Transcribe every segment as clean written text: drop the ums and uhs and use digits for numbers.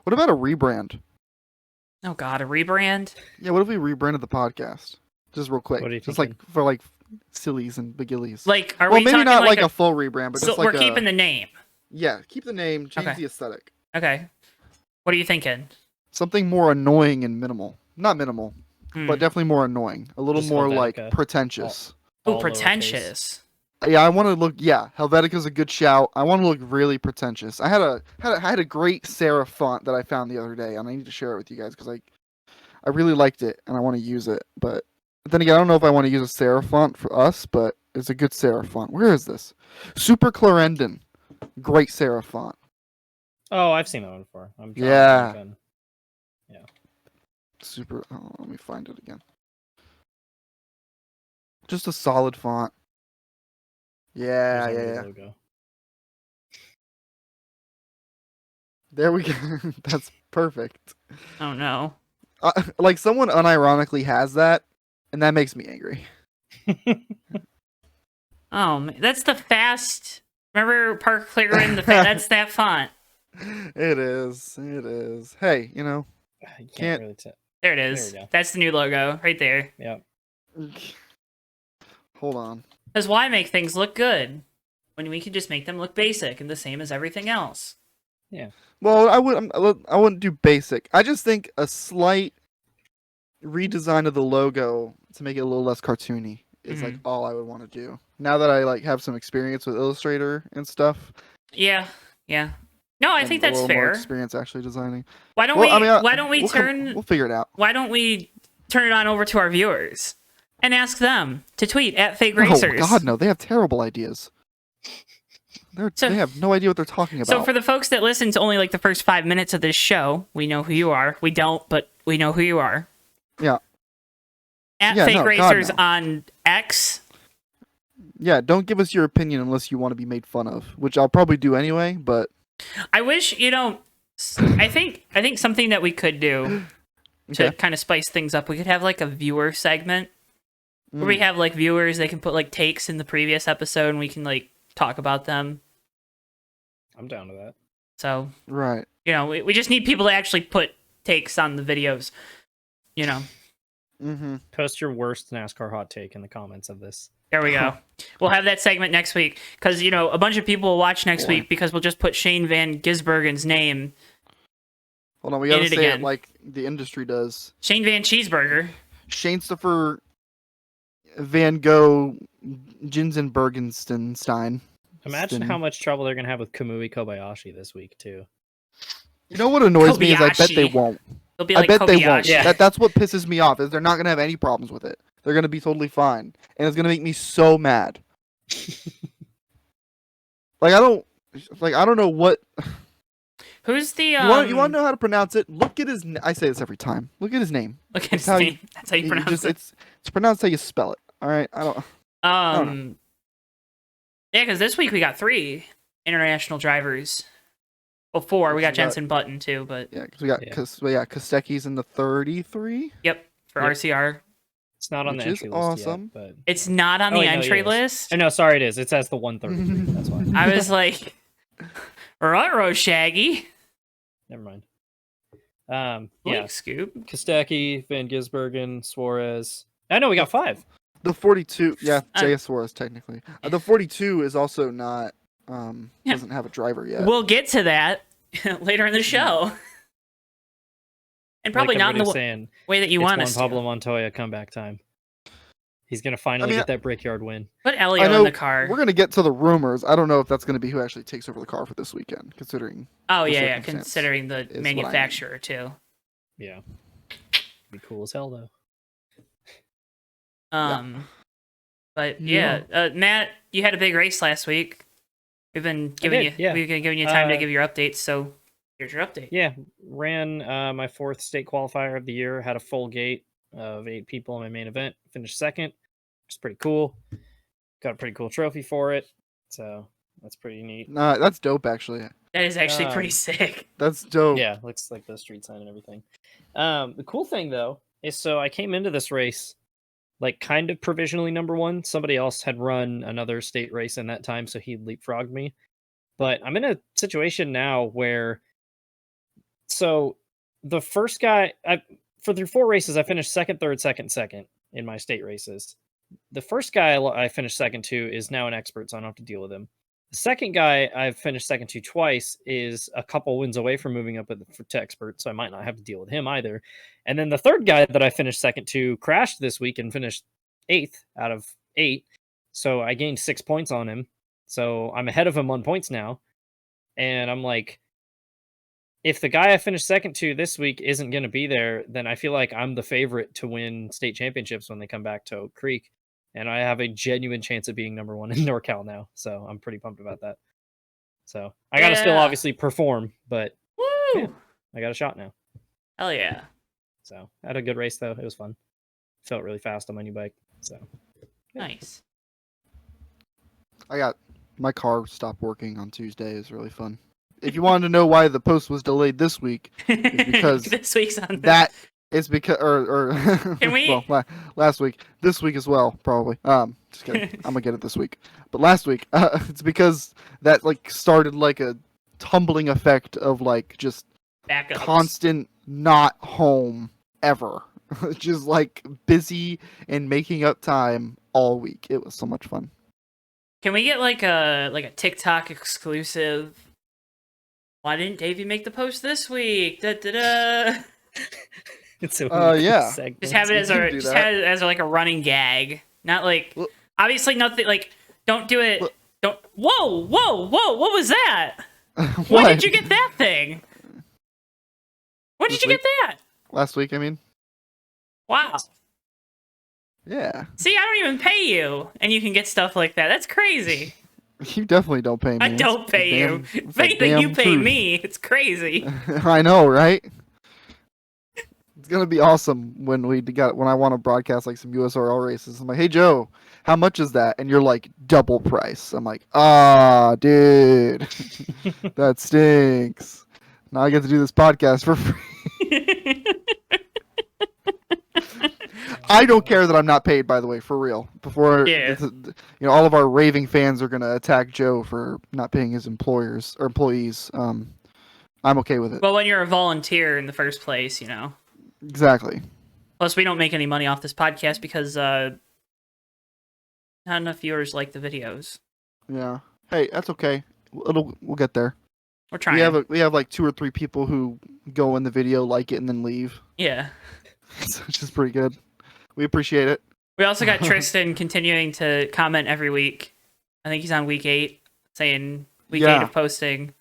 What about a rebrand? Oh God, a rebrand? Yeah, what if we rebranded the podcast? Just real quick. What are you Just thinking? like for like sillies and begillies. Like, are well, we maybe talking not like a full rebrand, but so just like we're keeping the name. Yeah, keep the name, change Okay. the aesthetic. Okay. What are you thinking? Something more annoying and minimal. Not minimal, but definitely more annoying. A little Just more Helvetica. like pretentious. Oh, All pretentious. Yeah, I want to look. Yeah, Helvetica's a good shout. I want to look really pretentious. I had a great serif font that I found the other day, and I need to share it with you guys because I really liked it and I want to use it. But then again, I don't know if I want to use a serif font for us, but it's a good serif font. Where is this? Super Clarendon, great serif font. Oh, I've seen that one before. I'm drawing Yeah. a gun. Yeah. Super. Oh, let me find it again. Just a solid font. Yeah, There's our yeah, new yeah. logo. There we go. That's perfect. Oh no. Like someone unironically has that, and that makes me angry. Oh, man. That's the fast. Remember Park Clearing? That's that font. It is. It is. Hey, you know. You Can't- really tell. There it is. There we go. That's the new logo right there. Yep. Hold on. Because why make things look good when we can just make them look basic and the same as everything else? Well, I wouldn't do basic. I just think a slight redesign of the logo to make it a little less cartoony is like all I would want to do. Now that I like have some experience with Illustrator and stuff. Yeah, yeah. No, I and think a that's little more fair. experience actually designing. Why don't Well, we? I mean, why don't we we'll figure it out. Why don't we turn it on over to our viewers and ask them to tweet at Fake Racers? Oh God, no! They have terrible ideas. They have no idea what they're talking about. So for the folks that listen to only like the first 5 minutes of this show, we know who you are. We don't, but we know who you are. Yeah. At Yeah, Fake no, God, Racers no. on X. Yeah, don't give us your opinion unless you want to be made fun of, which I'll probably do anyway. But I wish I think something that we could do to Okay. kind of spice things up. We could have like a viewer segment where we have like viewers. They can put like takes in the previous episode, and we can like talk about them. I'm down to that. So right. we just need people to actually put takes on the videos. Mm-hmm. Post your worst NASCAR hot take in the comments of this. There we go. We'll have that segment next week because a bunch of people will watch next week because we'll just put Shane Van Gisbergen's name. Hold on, we gotta In it say again. it like the industry does. Shane Van Cheeseburger. Shane-Stoffer Van Gogh Jinzenbergenstein. Imagine how much trouble they're gonna have with Kamui Kobayashi this week too. You know what annoys me is I bet they Kobayashi. won't. They'll be I like bet they won't. Kobayashi. Yeah. That's what pisses me off is they're not gonna have any problems with it. They're gonna be totally fine, and it's gonna make me so mad. I don't know what. Who's the You want to know how to pronounce it? Look at his. I say this every time. Look at his name. Look at his how name. That's how you pronounce it. It's pronounced how you spell it. All right. I don't. Yeah, because this week we got 3 international drivers. Well, 4. We got Jensen Button too, but Yeah, because we got Kostecki's in the 33. yep for Yep. RCR. It's not on Which the is entry list awesome. yet, but It's not on Oh, the wait, no, entry it is. list. oh, no, sorry, it is. It says the 133. That's why. I was like, "Ruh-roh, Shaggy." Never mind. Yeah, Yeah, Scoop. Kostecki, Van Gisbergen, Suarez. I know we got 5. The 42. Yeah, Uh, JS Suarez technically. The 42 is also not. Yeah. Doesn't have a driver yet. We'll get to that later in the show, and probably like not in the everybody's saying, way that you it's want Juan us Pablo to. Montoya comeback time. He's gonna finally get that Brickyard win. Put I Elio know in the car. we're gonna get to the rumors. I don't know if that's gonna be who actually takes over the car for this weekend, considering. Oh the yeah, circumstance considering the is what I mean. manufacturer too. Yeah, be cool as hell though. But yeah, Matt, you had a big race last week. We've been giving did, yeah. we've been giving you time to give your updates. So here's your update. Yeah, ran my 4th state qualifier of the year. Had a full gate of 8 people in my main event. Finished 2nd, which is pretty cool. Got a pretty cool trophy for it, so that's pretty neat. Nah, that's dope actually. That is actually pretty sick. That's dope. Yeah, looks like the street sign and everything. The cool thing though is, so I came into this race like kind of provisionally number 1. Somebody else had run another state race in that time, so he leapfrogged me. But I'm in a situation now where So the first guy, for the 4 races, I finished second, third, second in my state races. The first guy I finished second to is now an expert, so I don't have to deal with him. The second guy I've finished second to twice is a couple wins away from moving up to expert, so I might not have to deal with him either. And then the third guy that I finished second to crashed this week and finished 8th out of 8. So I gained 6 points on him. So I'm ahead of him on points now. And I'm like, if the guy I finished second to this week isn't going to be there, then I feel like I'm the favorite to win state championships when they come back to Oak Creek. And I have a genuine chance of being number 1 in NorCal now. So I'm pretty pumped about that. So I got to still obviously perform, but yeah, I got a shot now. Hell yeah. So I had a good race, though. It was fun. Felt really fast on my new bike. So yeah. Nice. My car stopped working on Tuesday. It was really fun. If you wanted to know why the post was delayed this week, it's because this week's on that is because or Can we? well, last week, this week as well, probably. Just kidding. I'm gonna get it this week. But last week, it's because that like started like a tumbling effect of like just Backups. constant not home ever. Just like busy and making up time all week. It was so much fun. Can we get like a TikTok exclusive? Why didn't Davey make the post this week? Da, da, da. It's so yeah. Just have it as like a running gag. Not like obviously nothing like don't do it. Don't whoa, what was that? When did you get that thing? When did you get that? Last week, I mean. Wow. Yeah. See, I don't even pay you, and you can get stuff like that. That's crazy. You definitely don't pay me. I don't pay you. If anything, you pay me. It's crazy. I know, right? It's gonna be awesome when I want to broadcast like some USRL races. I'm like, hey Joe, how much is that? And you're like, double price. I'm like, dude, that stinks. Now I get to do this podcast for free. I don't care that I'm not paid, by the way, for real. Before, all of our raving fans are gonna attack Joe for not paying his employees. I'm okay with it. Well, when you're a volunteer in the first place, Exactly. Plus, we don't make any money off this podcast because not enough viewers like the videos. Yeah. Hey, that's okay. We'll get there. We're trying. We have like 2 or 3 people who go in the video, like it, and then leave. Yeah. Which is pretty good. We appreciate it. We also got Tristan continuing to comment every week. I think he's on week 8, saying week 8 of posting.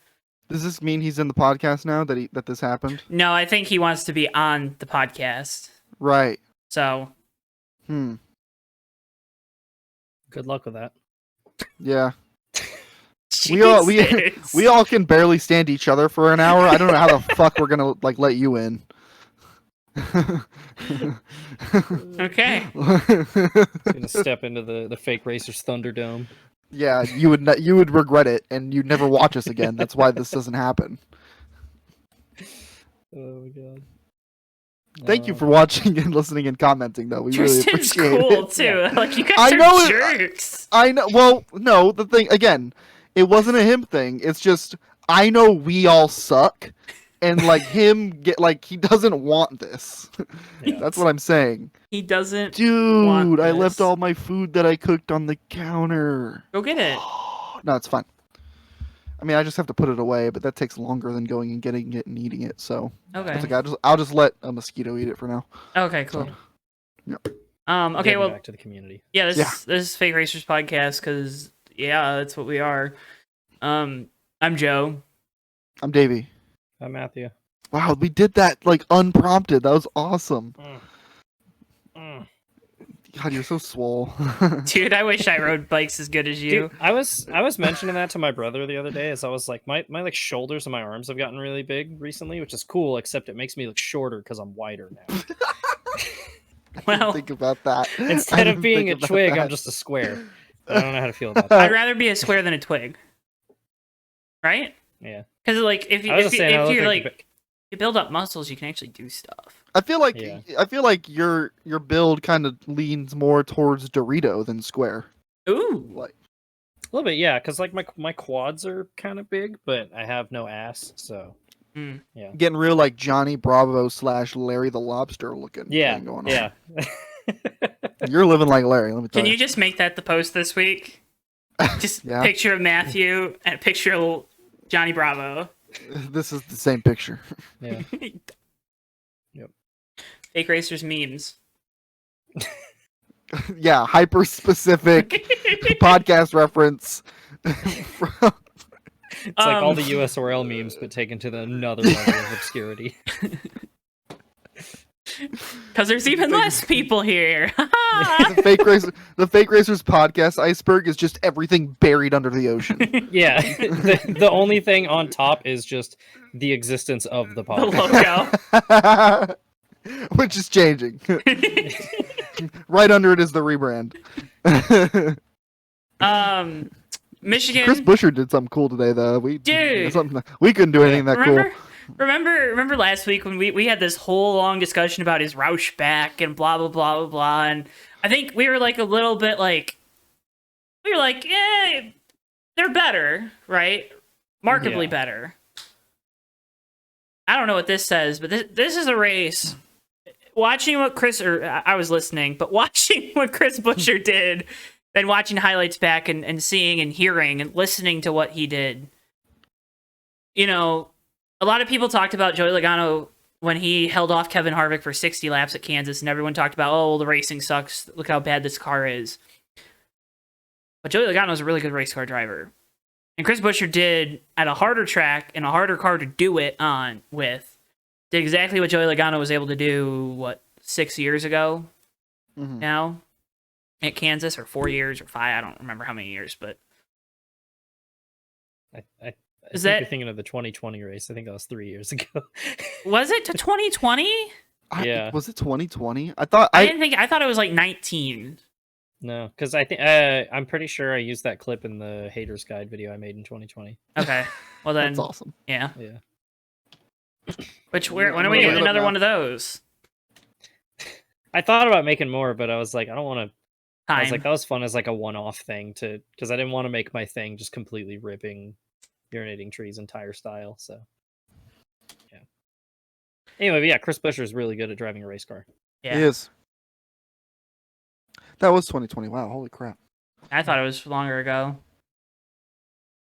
Does this mean he's in the podcast now that this happened? No, I think he wants to be on the podcast. Right. So. Good luck with that. Yeah. We all can barely stand each other for an hour. I don't know how the fuck we're gonna like let you in. Okay. Gonna step into the fake racers Thunderdome. Yeah, you would regret it, and you'd never watch us again. That's why this doesn't happen. Oh my god. Thank you for watching and listening and commenting, though. We really Tristan's appreciate cool it. too. Like you guys are jerks. I know. Well, no, the thing again, it wasn't a him thing. It's just I know we all suck. And like he doesn't want this. Yeah. That's what I'm saying. He doesn't. Dude, I left all my food that I cooked on the counter. Go get it. No, it's fine. I mean, I just have to put it away, but that takes longer than going and getting it and eating it. So okay, it's okay. I'll just let a mosquito eat it for now. Okay, cool. So, yeah. Okay, getting well, back to the community. Yeah, this is Fake Racers Podcast because that's what we are. I'm Joe. I'm Davey. I'm Matthew. Wow, we did that like unprompted. That was awesome. God, you're so swole. Dude, I wish I rode bikes as good as you. Dude, I was mentioning that to my brother the other day as I was like, my like shoulders and my arms have gotten really big recently, which is cool, except it makes me look shorter because I'm wider now. Well, think about that. Instead of being a twig, I'm just a square. I don't know how to feel about that. I'd rather be a square than a twig. Right? Yeah. Because like if you build up muscles, you can actually do stuff. I feel like your build kind of leans more towards Dorito than square. Ooh, like a little bit, yeah. Because like my quads are kind of big, but I have no ass, so Yeah. Getting real like Johnny Bravo / Larry the Lobster looking thing going on. Yeah. You're living like Larry, let me tell Can you just make that the post this week? Just Yeah. picture of Matthew and a picture of Johnny Bravo. This is the same picture. Yeah. Yep. Fake Racers memes. Yeah, hyper specific podcast reference. It's like all the USRL memes, but taken to another level of obscurity. Because there's even less people here. The Fake Racers podcast iceberg is just everything buried under the ocean. Yeah, the only thing on top is just the existence of the The podcast. logo. Which is changing. Right under it is the rebrand. Michigan. Chris Buescher did something cool today, though. We couldn't do anything that cool. Remember last week when we had this whole long discussion about his Roush back and blah blah blah blah blah, and I think we were like a little bit like, yeah, they're better, right? Markedly better. I don't know what this says, but this is a race. Watching what I was listening, but watching what Chris Buescher did, then watching highlights back and seeing and hearing and listening to what he did. You know, a lot of people talked about Joey Logano when he held off Kevin Harvick for 60 laps at Kansas, and everyone talked about, oh, the racing sucks. Look how bad this car is. But Joey Logano is a really good race car driver. And Chris Buescher did, at a harder track and a harder car to do it on with, did exactly what Joey Logano was able to do, 6 years ago now at Kansas, or 4 years or 5. I don't remember how many years, but I think you're thinking of the 2020 race. I think that was 3 years ago. Was it to 2020? Yeah. Was it 2020? I thought it was like 19. No, because I think I'm pretty sure I used that clip in the Haters Guide video I made in 2020. Okay, well then, that's awesome. Yeah. When are we doing another one of those? I thought about making more, but I was like, I don't want to. Time. I was like, that was fun as like a one-off thing because I didn't want to make my thing just completely ripping urinating trees entire style. So yeah. Anyway, but yeah, Chris Buescher is really good at driving a race car. Yeah. He is. That was 2020. Wow, holy crap. I thought it was longer ago.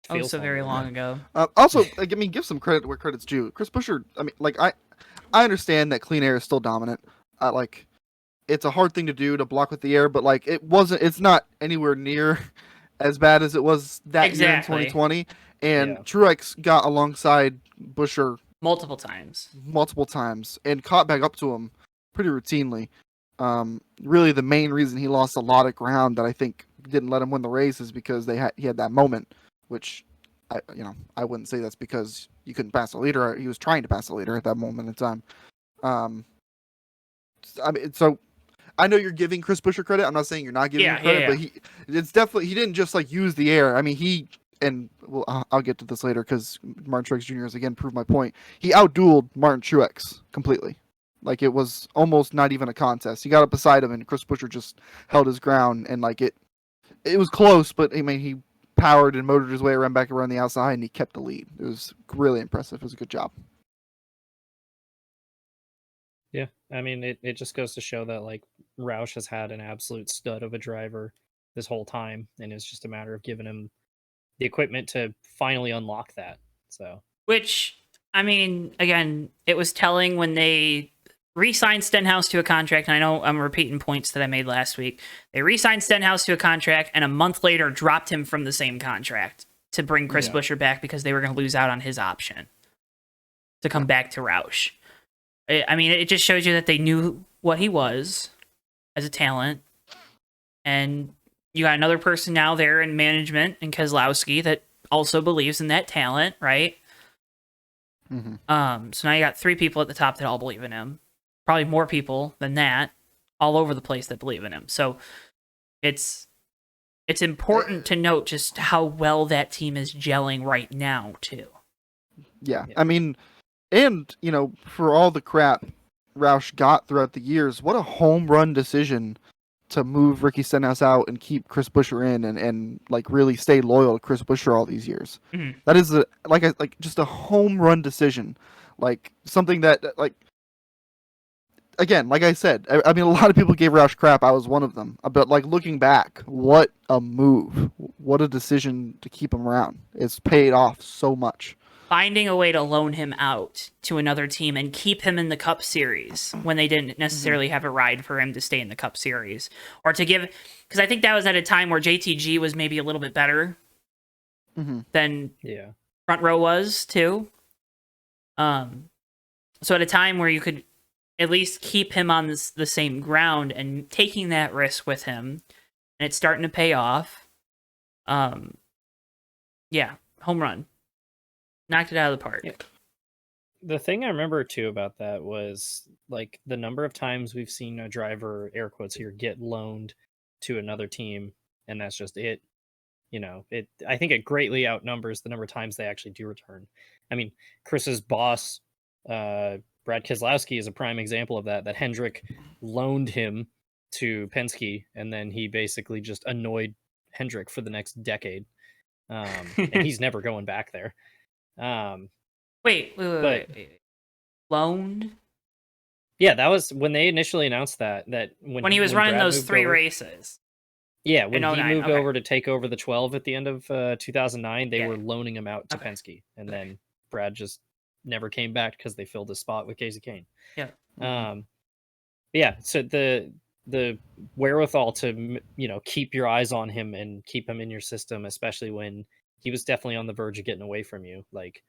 Feels so very long ago. Also, give some credit where credit's due. Chris Buescher, I understand that clean air is still dominant. It's a hard thing to do to block with the air, but it's not anywhere near as bad as it was that year in 2020. And Truex got alongside Buescher multiple times and caught back up to him pretty routinely. Really the main reason he lost a lot of ground that I think didn't let him win the race is because he had that moment, which I wouldn't say that's because you couldn't pass the leader. He was trying to pass the leader at that moment in time. So I know you're giving Chris Buescher credit. I'm not saying you're not giving him credit, but he didn't just use the air. I mean, I'll get to this later because Martin Truex Jr. has again proved my point. He outdueled Martin Truex completely. It was almost not even a contest. He got up beside him, and Chris Buescher just held his ground, and it was close, but I mean, he powered and motored his way back around the outside, and he kept the lead. It was really impressive. It was a good job. Yeah, I mean, it just goes to show that Roush has had an absolute stud of a driver this whole time, and it's just a matter of giving him the equipment to finally unlock that. So, which, I mean, again, it was telling when they re-signed Stenhouse to a contract, and I know I'm repeating points that I made last week. They re-signed Stenhouse to a contract, and a month later dropped him from the same contract to bring Chris Buescher back because they were going to lose out on his option to come back to Roush. I mean, it just shows you that they knew what he was as a talent, and you got another person now there in management in Keselowski that also believes in that talent, right? Mm-hmm. So now you got 3 people at the top that all believe in him. Probably more people than that all over the place that believe in him. So it's important to note just how well that team is gelling right now, too. Yeah. I mean, and, for all the crap Roush got throughout the years, what a home run decision to move Ricky Stenhouse out and keep Chris Buescher in and like really stay loyal to Chris Buescher all these years. Mm-hmm. That is just a home run decision, like something that like. Again, like I said, I mean, a lot of people gave Roush crap. I was one of them. But like looking back, what a move! What a decision to keep him around. It's paid off so much. Finding a way to loan him out to another team and keep him in the Cup Series when they didn't necessarily have a ride for him to stay in the Cup Series, or to give, because I think that was at a time where JTG was maybe a little bit better than Front Row was too. So at a time where you could at least keep him on the same ground and taking that risk with him, and it's starting to pay off. Yeah, home run. Knocked it out of the park. Yeah. The thing I remember too about that was like the number of times we've seen a driver, air quotes here, get loaned to another team, and that's just it. You know, I think it greatly outnumbers the number of times they actually do return. I mean, Chris's boss, Brad Keselowski, is a prime example of that. That Hendrick loaned him to Penske, and then he basically just annoyed Hendrick for the next decade, and he's never going back there. Wait. Loaned? Yeah, that was when they initially announced that when he was running Brad those 3 over, races. Yeah, when he 09, moved over to take over the 12 at the end of 2009, they were loaning him out to Penske, and then Brad just never came back because they filled his spot with Casey Kane. Yeah. So the wherewithal to keep your eyes on him and keep him in your system, especially when he was definitely on the verge of getting away from you. Like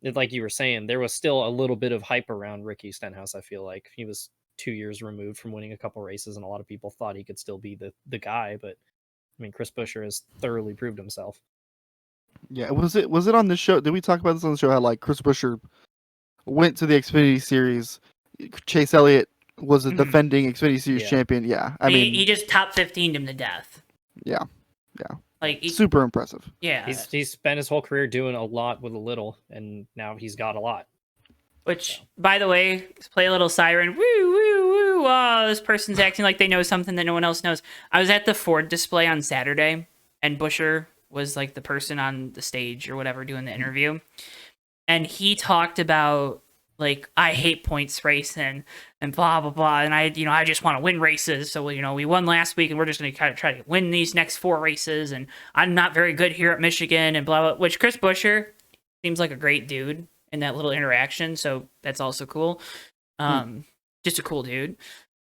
you were saying, there was still a little bit of hype around Ricky Stenhouse. I feel like he was 2 years removed from winning a couple races, and a lot of people thought he could still be the guy. But I mean, Chris Buescher has thoroughly proved himself. Yeah, was it on this show? Did we talk about this on the show? How like Chris Buescher went to the Xfinity Series. Chase Elliott was a defending Xfinity Series champion. Yeah, I mean, he just top 15'd him to death. Yeah. Like super impressive. Yeah, he's spent his whole career doing a lot with a little, and now he's got a lot. Which, by the way, play a little siren. Woo, woo, woo. Oh, this person's acting like they know something that no one else knows. I was at the Ford display on Saturday, and Buescher was like the person on the stage or whatever doing the interview. And he talked about, like, I hate points racing and blah, blah, blah. And I just want to win races. So, we won last week and we're just going to kind of try to win these next 4 races. And I'm not very good here at Michigan and blah, blah, which Chris Buescher seems like a great dude in that little interaction. So that's also cool. Just a cool dude.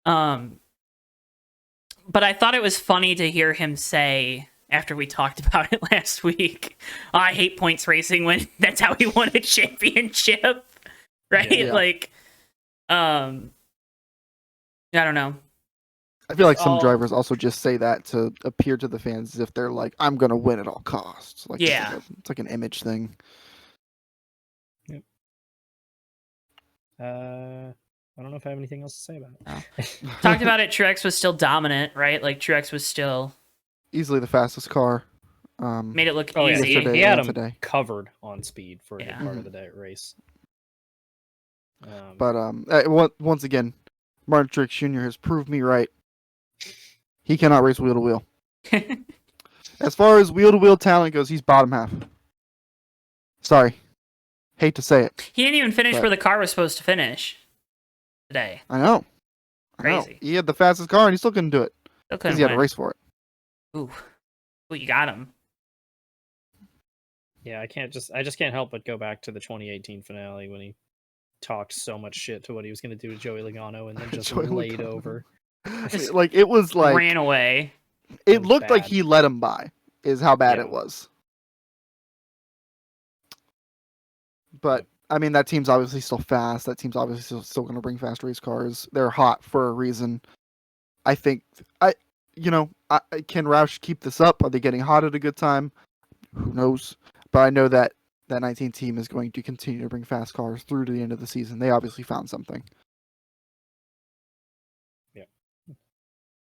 But I thought it was funny to hear him say, after we talked about it last week, I hate points racing, when that's how he won a championship. Right? Yeah. Like, I don't know. I feel like some drivers also just say that to appear to the fans as if they're like, I'm going to win at all costs. Like, yeah. It's like an image thing. Yep. I don't know if I have anything else to say about it. No. Talked about it, Truex was still dominant, right? Like, Truex was still easily the fastest car. Made it look easy. easy. He had him covered on speed for a good part of the day race. But once again, Martin Truex Jr. has proved me right. He cannot race wheel to wheel. As far as wheel to wheel talent goes, he's bottom half. Sorry, hate to say it. He didn't even finish where the car was supposed to finish today. I know. Crazy. He had the fastest car and he still couldn't do it because he had to race for it. Ooh, you got him. Yeah, I just can't help but go back to the 2018 finale when he talked so much shit to what he was going to do to Joey Logano and then just laid over. Like, it was like ran away. It looked bad. Like he let him by, is how bad it was. But I mean, that team's obviously still fast. That team's obviously still going to bring fast race cars. They're hot for a reason. I think can Roush keep this up? Are they getting hot at a good time? Who knows? But I know that 19 team is going to continue to bring fast cars through to the end of the season. They obviously found something. Yeah.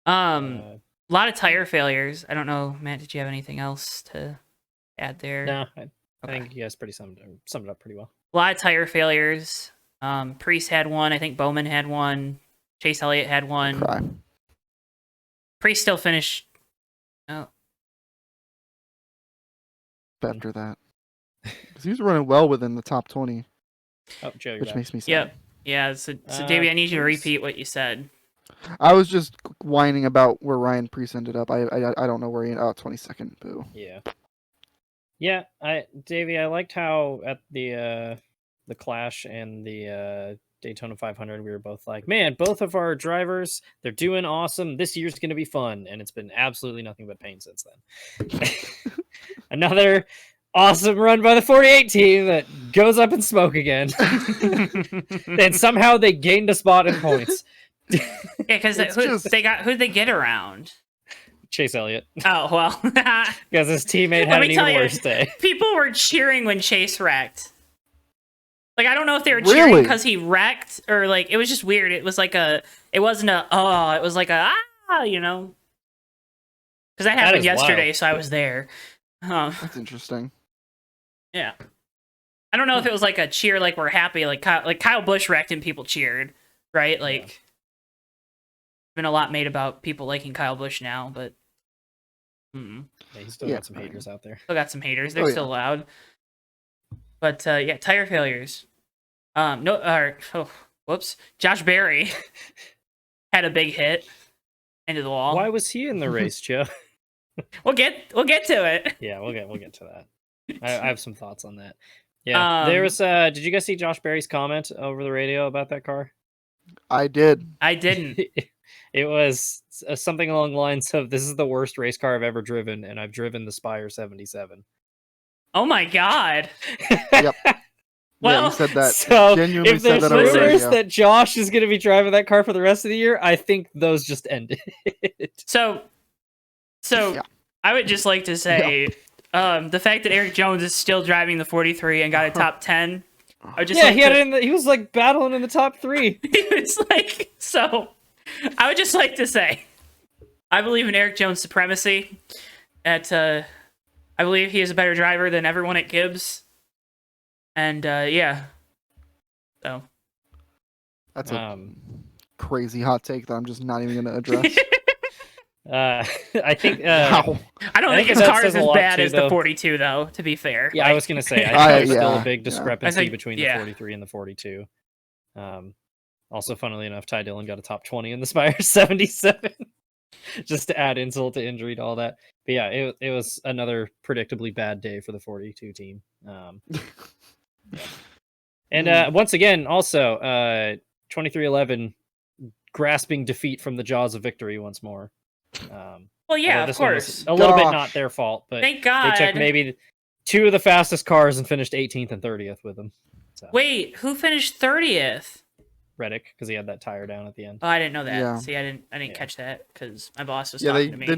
A lot of tire failures. I don't know, Matt, did you have anything else to add there? No, I think you guys summed it up pretty well. A lot of tire failures. Priest had one. I think Bowman had one. Chase Elliott had one. Cry. Priest still finished. Oh, After that, because he was running well within the top 20, Oh, Joe, you're which back. makes me sad. yep. Yeah, so Davey, I need you to Priest. repeat what you said. I was just whining about where Ryan Priest ended up. I don't know where he ended up. 22nd. Boo. Yeah. Davey, I liked how at the Clash and the Daytona 500, we were both like, man, both of our drivers, they're doing awesome. This year's going to be fun. And it's been absolutely nothing but pain since then. Another awesome run by the 48 team that goes up in smoke again. And somehow they gained a spot in points. Yeah, because who'd they get around? Chase Elliott. Oh, well. Because his teammate had an even worse day. People were cheering when Chase wrecked. Like, I don't know if they were cheering because he wrecked or, like, it was just weird. It was like it wasn't it was like you know. Because that happened yesterday, wild. So I was there. That's interesting. Yeah. I don't know if it was like a cheer, like we're happy, like Kyle Busch wrecked and people cheered, right? Like, been a lot made about people liking Kyle Busch now, but yeah, he's still got some haters out there. Still got some haters. They're still loud. But yeah, tire failures. Whoops. Josh Berry had a big hit into the wall. Why was he in the race, Joe? We'll get to it. Yeah, we'll get to that. I have some thoughts on that. Yeah, there was. Did you guys see Josh Berry's comment over the radio about that car? I did. I didn't. It was something along the lines of, "This is the worst race car I've ever driven, and I've driven the Spire 77." Oh my god. Yep. Well, yeah, he said that. So genuinely if there's rumors that Josh is going to be driving that car for the rest of the year, I think those just ended. So yeah. I would just like to say, the fact that Eric Jones is still driving the 43 and got a top 10. He was like battling in the top 3. It's like, so I would just like to say, I believe in Eric Jones' supremacy. I believe he is a better driver than everyone at Gibbs. And yeah. So that's a crazy hot take that I'm just not even going to address. I think I don't think his car is as bad as the 42, though, to be fair. Yeah, I was gonna say I think there's still a big discrepancy between the 43 and the 42. Also, funnily enough, Ty Dillon got a top 20 in the Spire 77. Just to add insult to injury to all that. But yeah, it was another predictably bad day for the 42 team. And once again, also 2311 grasping defeat from the jaws of victory once more. Well, yeah, of course. A little bit not their fault, but thank God they took maybe 2 of the fastest cars and finished 18th and 30th with them. So. Wait, who finished 30th? Reddick, because he had that tire down at the end. Oh, I didn't know that. Yeah. See, I didn't catch that because my boss was talking to me. They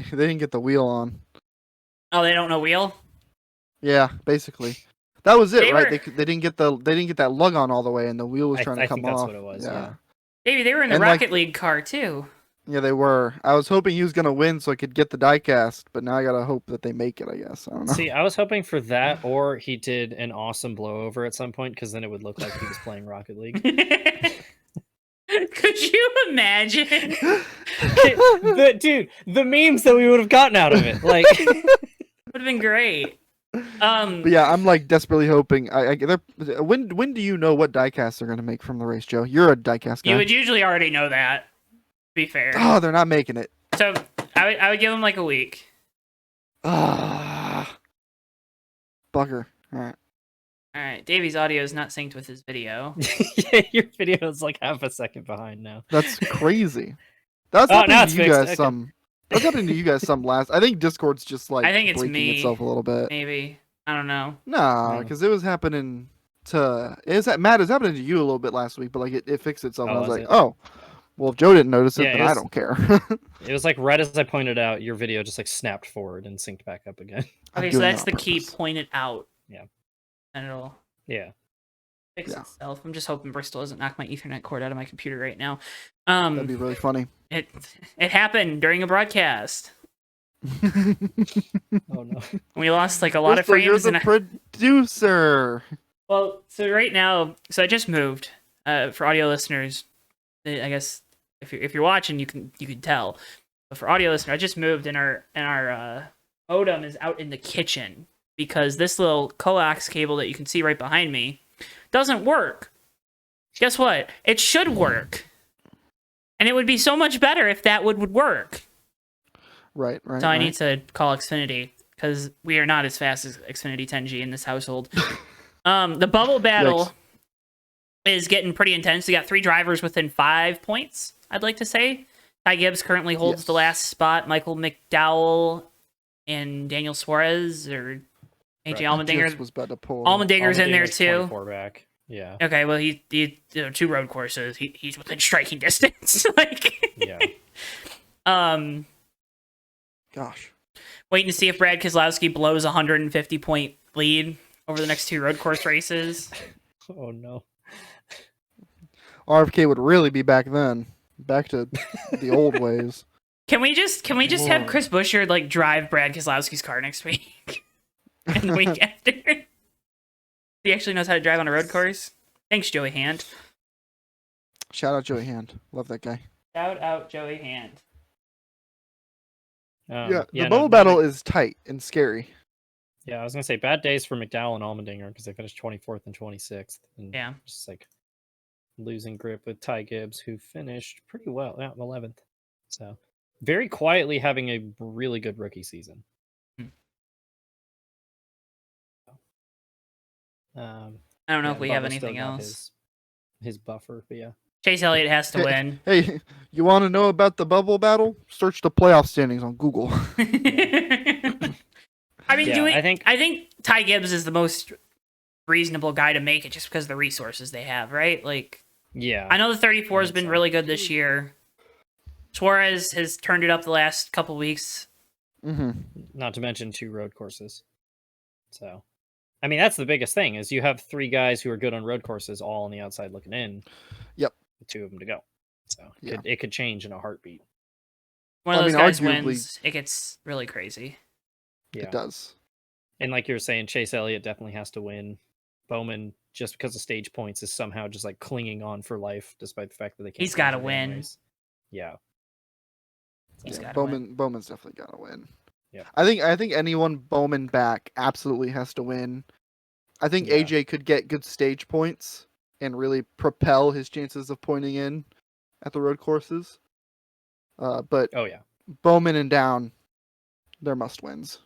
didn't get the wheel on. Oh, they don't know wheel? Yeah, basically. That was it, right? They didn't get that lug on all the way, and the wheel was trying to come off. I think that's what it was. Yeah. Maybe they were in the Rocket League car too. Yeah, they were. I was hoping he was gonna win so I could get the diecast, but now I gotta hope that they make it. I guess I don't know. See, I was hoping for that, or he did an awesome blowover at some point, because then it would look like he was playing Rocket League. Could you imagine? The memes that we would have gotten out of it, like, would have been great. But yeah, I'm like desperately hoping. When do you know what diecasts they're gonna make from the race, Joe? You're a diecast guy. You would usually already know that. To be fair. Oh, they're not making it. So I would give them like a week. Bugger. All right. Davey's audio is not synced with his video. Yeah, your video is like half a second behind now. That's crazy. That's happening to you guys some. That's happening to you guys some last. I think Discord's just like breaking itself a little bit. Maybe. I don't know. Nah, because it was happening to. Matt, it was happening to you a little bit last week, but like it fixed itself. And I was like, oh. Well, if Joe didn't notice it, then I don't care. It was like right as I pointed out, your video just like snapped forward and synced back up again. Okay, so that's the key. Point it out. Yeah. And it'll fix itself. I'm just hoping Bristol doesn't knock my Ethernet cord out of my computer right now. That'd be really funny. It happened during a broadcast. Oh no. We lost like a lot of frames. You're the producer. Well, so right now, I just moved. For audio listeners, I guess if you're watching, you can tell. But for audio listener, I just moved, and our modem is out in the kitchen because this little coax cable that you can see right behind me doesn't work. Guess what? It should work. And it would be so much better if that would work. Right. So I need to call Xfinity because we are not as fast as Xfinity 10G in this household. The bubble battle is getting pretty intense. We got 3 drivers within 5 points, I'd like to say. Ty Gibbs currently holds the last spot. Michael McDowell and Daniel Suarez or AJ Allmendinger. Was about to pull. Allmendinger's in there too. 24 back. Yeah. Okay, well he 2 road courses. He's within striking distance. Yeah. Gosh. Waiting to see if Brad Keselowski blows a 150 point lead over the next 2 road course races. Oh no. RFK would really be back then. Back to the old ways. Can we just have Chris Buescher drive Brad Keselowski's car next week? And the week after? He actually knows how to drive on a road course. Thanks, Joey Hand. Shout out Joey Hand. Love that guy. Shout out Joey Hand. The bubble battle is tight and scary. Yeah, I was gonna say bad days for McDowell and Allmendinger because they finished 24th and 26th. And just losing grip with Ty Gibbs, who finished pretty well, 11th. So very quietly having a really good rookie season. I don't know if we have anything else. His buffer, but yeah. Chase Elliott has to win. Hey, you want to know about the bubble battle? Search the playoff standings on Google. I mean, I think Ty Gibbs is the most reasonable guy to make it just because of the resources they have, right? I know the 34 has been really good this year. Suarez has turned it up the last couple weeks. Mm-hmm. Not to mention 2 road courses. So, I mean, that's the biggest thing is you have 3 guys who are good on road courses all on the outside looking in. Yep. 2 of them to go. So it could change in a heartbeat. One of those guys wins, it gets really crazy. Yeah. It does. And like you were saying, Chase Elliott definitely has to win. Bowman, just because of stage points, is somehow just clinging on for life, despite the fact that they can't. He's got to win. Race. Yeah. Bowman's definitely got to win. Yeah. I think anyone Bowman back absolutely has to win. I think AJ could get good stage points and really propel his chances of pointing in at the road courses. But Bowman and down, they're must wins,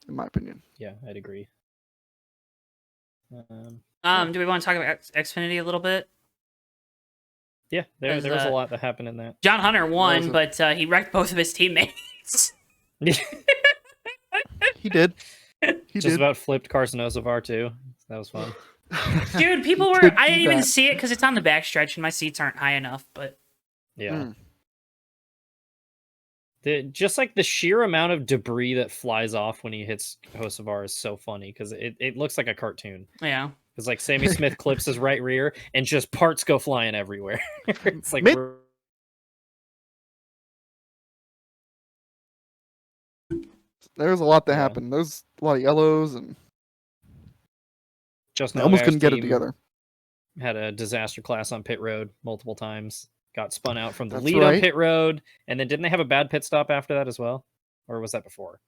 in my opinion. Yeah, I'd agree. Do we want to talk about Xfinity a little bit? Yeah, there was a lot that happened in that. John Hunter won, but he wrecked both of his teammates. He did. Just about flipped Carson Ozavar too. That was fun. Dude, people were. I didn't even see it because it's on the backstretch and my seats aren't high enough. But yeah, just the sheer amount of debris that flies off when he hits Ozavar is so funny because it looks like a cartoon. Yeah, because Sammy Smith clips his right rear and just parts go flying everywhere. It's there's a lot that happened. There's a lot of yellows and Justin I almost couldn't get it together. Had a disaster class on pit road multiple times. Got spun out from the lead on pit road, and then didn't they have a bad pit stop after that as well, or was that before?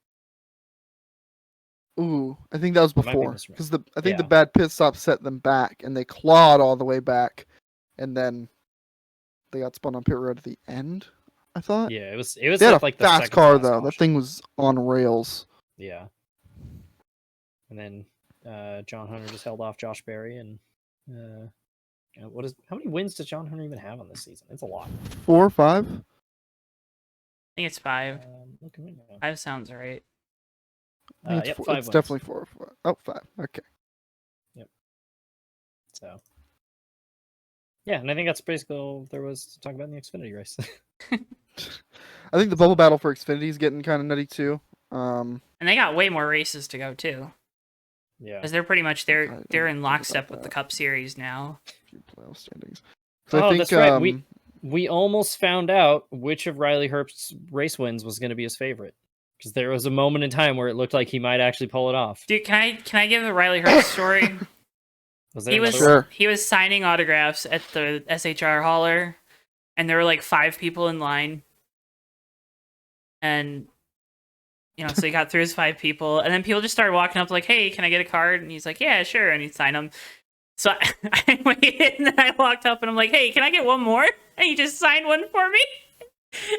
Ooh, I think that was before because I think the bad pit stop set them back, and they clawed all the way back, and then they got spun on pit road at the end. I thought. Yeah, it was. They had a fast car though. That thing was on rails. Yeah. And then John Hunter just held off Josh Berry, and how many wins does John Hunter even have on this season? It's a lot. 4 or 5. I think it's 5. 5 sounds right. Yep, 5 it's wins. definitely 4. Oh, 5. Okay. Yep. So. Yeah, and I think that's basically all there was to talk about in the Xfinity race. I think the bubble battle for Xfinity is getting kind of nutty too. And they got way more races to go too. Yeah, because they're pretty much they're in lockstep with the Cup Series now. Playoff standings. That's right. We almost found out which of Riley Herbst's race wins was going to be his favorite, because there was a moment in time where it looked like he might actually pull it off. Dude, can I give the Riley Herbst story? He was signing autographs at the SHR hauler, and there were 5 people in line. and so he got through his 5 people, and then people just started walking up like, "Hey, can I get a card?" And he's like, "Yeah, sure," and he signed them. So I waited, and then I walked up, and I'm like, "Hey, can I get one more?" And he just signed one for me.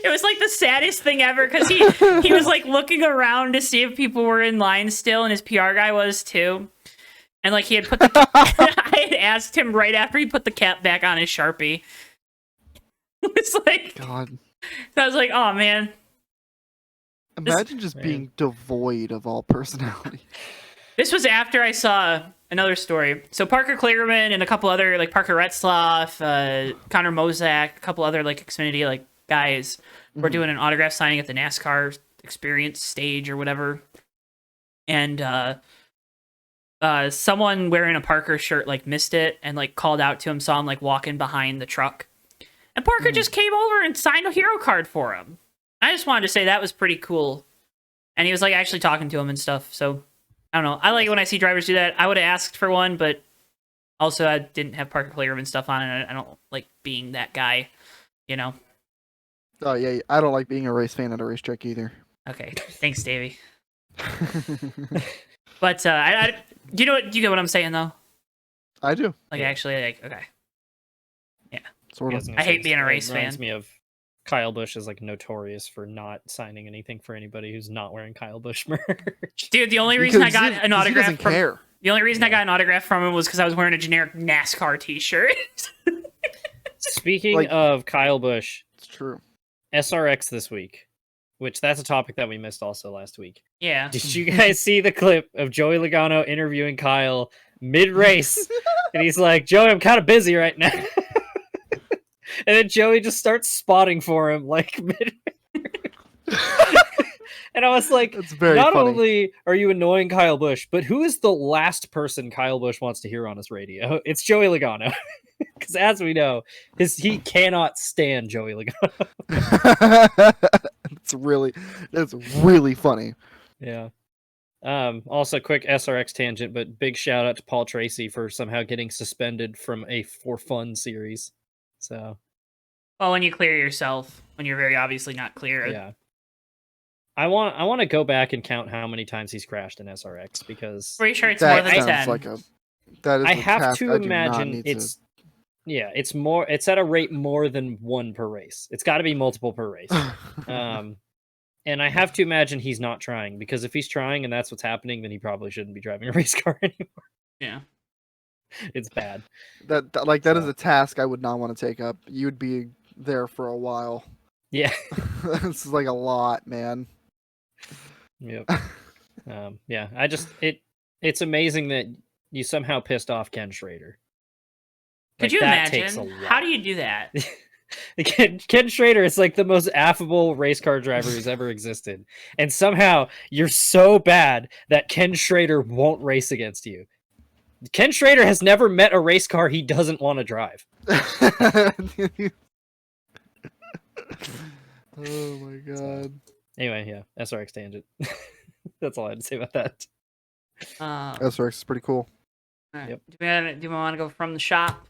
It was like the saddest thing ever because he was like looking around to see if people were in line still, and his PR guy was too. And like he had put the I had asked him right after he put the cap back on his Sharpie. It's like God. I was like, "Oh man." Imagine just being devoid of all personality. This was after I saw another story. So Parker Kligerman and a couple other like Parker Retzlaff, Connor Mozak, a couple other like Xfinity like guys were doing an autograph signing at the NASCAR Experience stage or whatever. And someone wearing a Parker shirt like missed it and like called out to him, saw him like walking behind the truck. And Parker just came over and signed a hero card for him. I just wanted to say that was pretty cool. And he was like actually talking to him and stuff. So I don't know. I like it when I see drivers do that. I would have asked for one, but also I didn't have Parker Kligerman stuff on, and I don't like being that guy, Oh yeah, I don't like being a race fan at a racetrack either. Okay, thanks, Davey. But I do you get what I'm saying though? I do. Like actually, like okay, yeah. Sort of. I hate being a race fan. Reminds me of Kyle Busch is like notorious for not signing anything for anybody who's not wearing Kyle Busch merch. Dude, the only reason I got an autograph from him was because I was wearing a generic NASCAR T-shirt. Speaking of Kyle Busch, it's true. SRX this week, which that's a topic that we missed also last week. Yeah. Did you guys see the clip of Joey Logano interviewing Kyle mid-race? And he's like, "Joey, I'm kind of busy right now." And then Joey just starts spotting for him like mid. And I was like, not funny. Only are you annoying Kyle Busch, but who is the last person Kyle Busch wants to hear on his radio? It's Joey Logano. Because as we know, he cannot stand Joey Logano. It's really funny. Yeah. Also, quick SRX tangent, but big shout out to Paul Tracy for somehow getting suspended from a For Fun series. So, well, when you clear yourself, when you're very obviously not clear. Yeah. I want to go back and count how many times he's crashed in SRX because pretty sure it's more than 10. That is I have to imagine it's more. It's at a rate more than one per race. It's got to be multiple per race. And I have to imagine he's not trying because if he's trying and that's what's happening, then he probably shouldn't be driving a race car anymore. Yeah. It's bad. That is a task I would not want to take up. You'd be there for a while. Yeah. This is like a lot, man. Yep. Yeah. It's amazing that you somehow pissed off Ken Schrader. Could you imagine? How do you do that? Ken Schrader is like the most affable race car driver who's ever existed. And somehow you're so bad that Ken Schrader won't race against you. Ken Schrader has never met a race car he doesn't want to drive. Oh my god. Anyway, yeah, SRX tangent. That's all I had to say about that. SRX is pretty cool. Right. Yep. Do we want to go from the shop?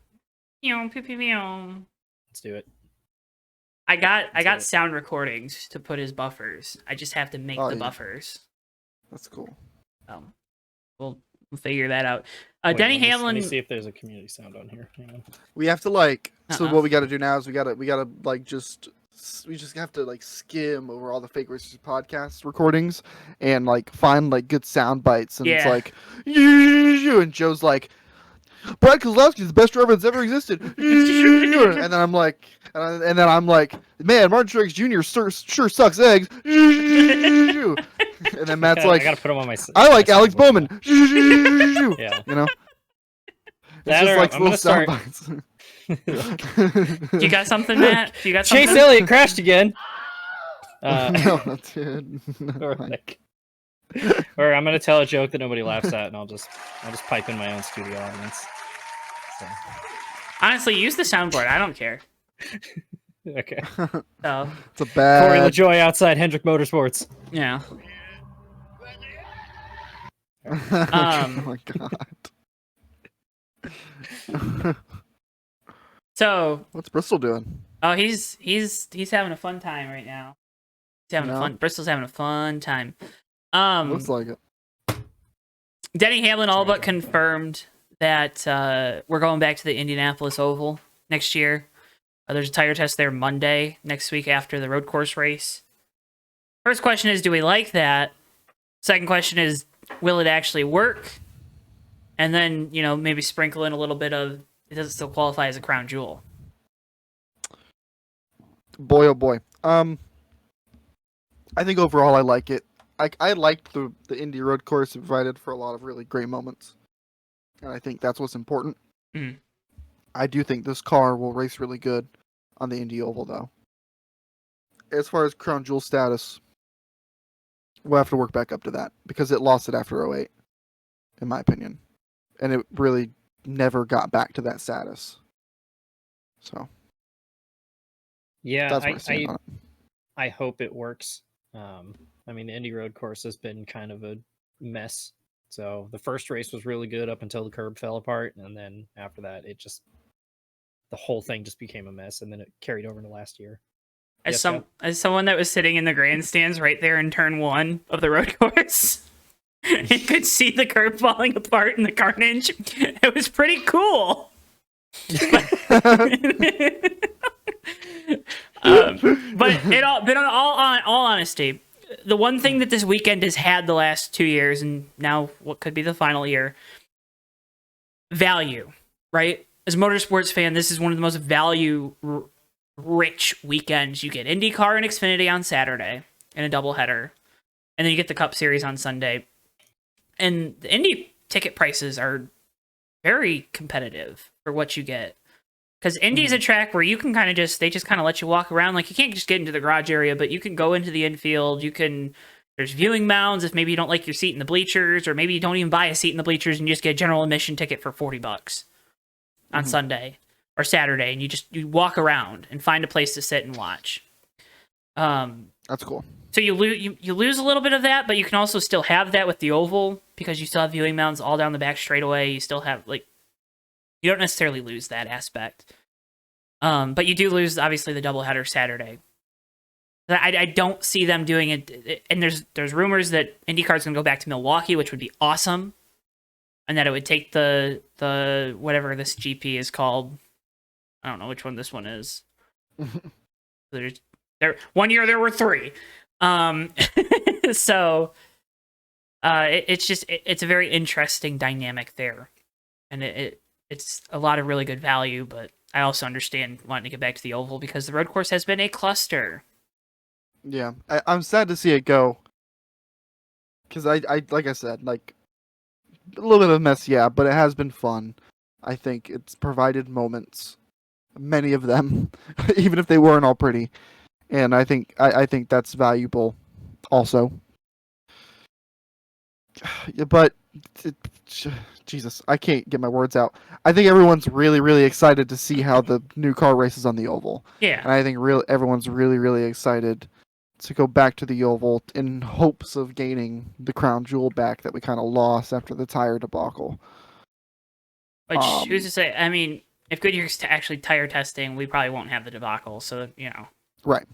Let's do it. I got sound recordings to put as buffers. I just have to make the buffers. That's cool. We'll figure that out. Wait, Denny Hamlin. Let me see if there's a community sound on here. We have to So what we got to do now is we got to we just have to skim over all the Fake Racers podcast recordings and find good sound bites, and it's like, and Joe's like, Brad Keselowski is the best driver that's ever existed. And then I'm like, man, Martin Truex Jr. sure sucks eggs. And then Matt's like, I gotta put him on my. I like Alex Bowman. Yeah, it's just little sound bites. You got something, Matt? You got something? Chase Elliott crashed again. No, dude. No. Or I'm gonna tell a joke that nobody laughs at, and I'll just pipe in my own studio audience. So. Honestly, use the soundboard. I don't care. Okay. So it's a bad. Corey LaJoy outside Hendrick Motorsports. Yeah. Oh my god. So what's Bristol doing? Oh, he's having a fun time right now. Bristol's having a fun time. Looks like it. Denny Hamlin all but confirmed that we're going back to the Indianapolis Oval next year. There's a tire test there Monday next week after the road course race. First question is, do we like that? Second question is, will it actually work? And then, maybe sprinkle in a little bit of, does it still qualify as a crown jewel? Boy, oh boy. I think overall I like it. I liked the Indy road course. It provided for a lot of really great moments. And I think that's what's important. Mm. I do think this car will race really good on the Indy Oval, though. As far as crown jewel status, we'll have to work back up to that because it lost it after 08, in my opinion. And it really never got back to that status. So, yeah, that's what I stand on it. I hope it works. I mean, the Indy road course has been kind of a mess. So the first race was really good up until the curb fell apart. And then after that, the whole thing just became a mess. And then it carried over to last year. As someone that was sitting in the grandstands right there in turn 1 of the road course, you could see the curb falling apart in the carnage. It was pretty cool. But in all honesty, the one thing that this weekend has had the last 2 years, and now what could be the final year, value, right? As a motorsports fan, this is one of the most value-rich weekends. You get IndyCar and Xfinity on Saturday in a doubleheader, and then you get the Cup Series on Sunday. And the Indy ticket prices are very competitive for what you get. Because Indy's a track where you can kind of they just kind of let you walk around. Like, you can't just get into the garage area, but you can go into the infield. There's viewing mounds if maybe you don't like your seat in the bleachers, or maybe you don't even buy a seat in the bleachers and you just get a general admission ticket for $40 on Sunday or Saturday. And you walk around and find a place to sit and watch. That's cool. So you lose a little bit of that, but you can also still have that with the Oval because you still have viewing mounds all down the back straightaway. You still have, you don't necessarily lose that aspect. But you do lose, obviously, the doubleheader Saturday. I don't see them doing it. And there's rumors that IndyCar's going to go back to Milwaukee, which would be awesome. And that it would take the whatever this GP is called. I don't know which one this one is. One year there were 3. So it's a very interesting dynamic there. And it's a lot of really good value, but I also understand wanting to get back to the Oval because the road course has been a cluster. Yeah, I'm sad to see it go. Because I like I said, a little bit of a mess, yeah, but it has been fun. I think it's provided moments, many of them, even if they weren't all pretty. And I think that's valuable also. But Jesus, I can't get my words out. I think everyone's really, really excited to see how the new car races on the Oval. Yeah. And I think everyone's really, really excited to go back to the Oval in hopes of gaining the crown jewel back that we kind of lost after the tire debacle. Which, who's to say? I mean, if Goodyear's actually tire testing, we probably won't have the debacle. So, Right.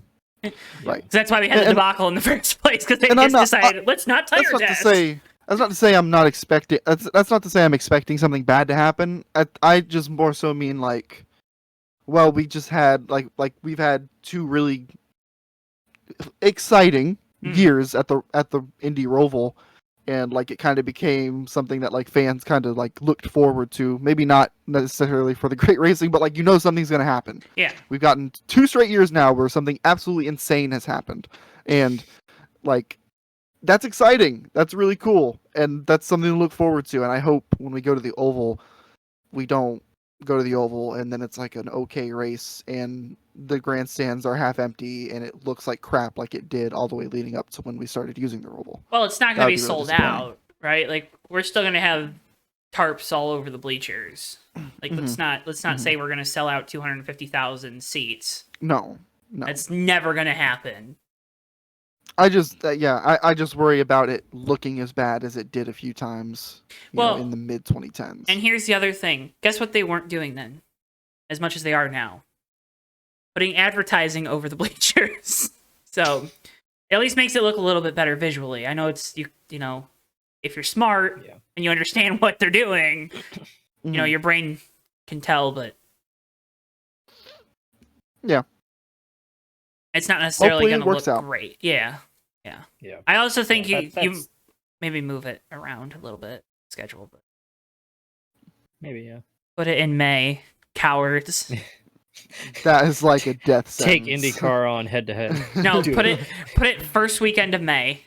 Right. So that's why we had the debacle in the first place, because they just decided, let's not tire test. That's not to say I'm not expecting. That's not to say I'm expecting something bad to happen. I just more so mean we just had we've had 2 really exciting years at the Indy Oval, and it kind of became something that fans kind of looked forward to. Maybe not necessarily for the great racing, but something's gonna happen. Yeah, we've gotten 2 straight years now where something absolutely insane has happened, and that's exciting. That's really cool, and that's something to look forward to. And I hope when we go to the Oval, we don't go to the Oval and then it's an okay race and the grandstands are half empty and it looks like crap like it did all the way leading up to when we started using the Oval. Well, it's not going to be sold out, right? We're still going to have tarps all over the bleachers. Let's not say we're going to sell out 250,000 seats. No. That's never going to happen. I just worry about it looking as bad as it did a few times in the mid 2010s. And here's the other thing. Guess what they weren't doing then? As much as they are now. Putting advertising over the bleachers. So at least makes it look a little bit better visually. I know it's you know, if you're smart and you understand what they're doing, you know, your brain can tell, but yeah, it's not necessarily going to look out. great. Yeah. I also think you maybe move it around a little bit, schedule, but maybe put it in May, cowards. That is like a death Take sentence. IndyCar on head to head. No, put it first weekend of May.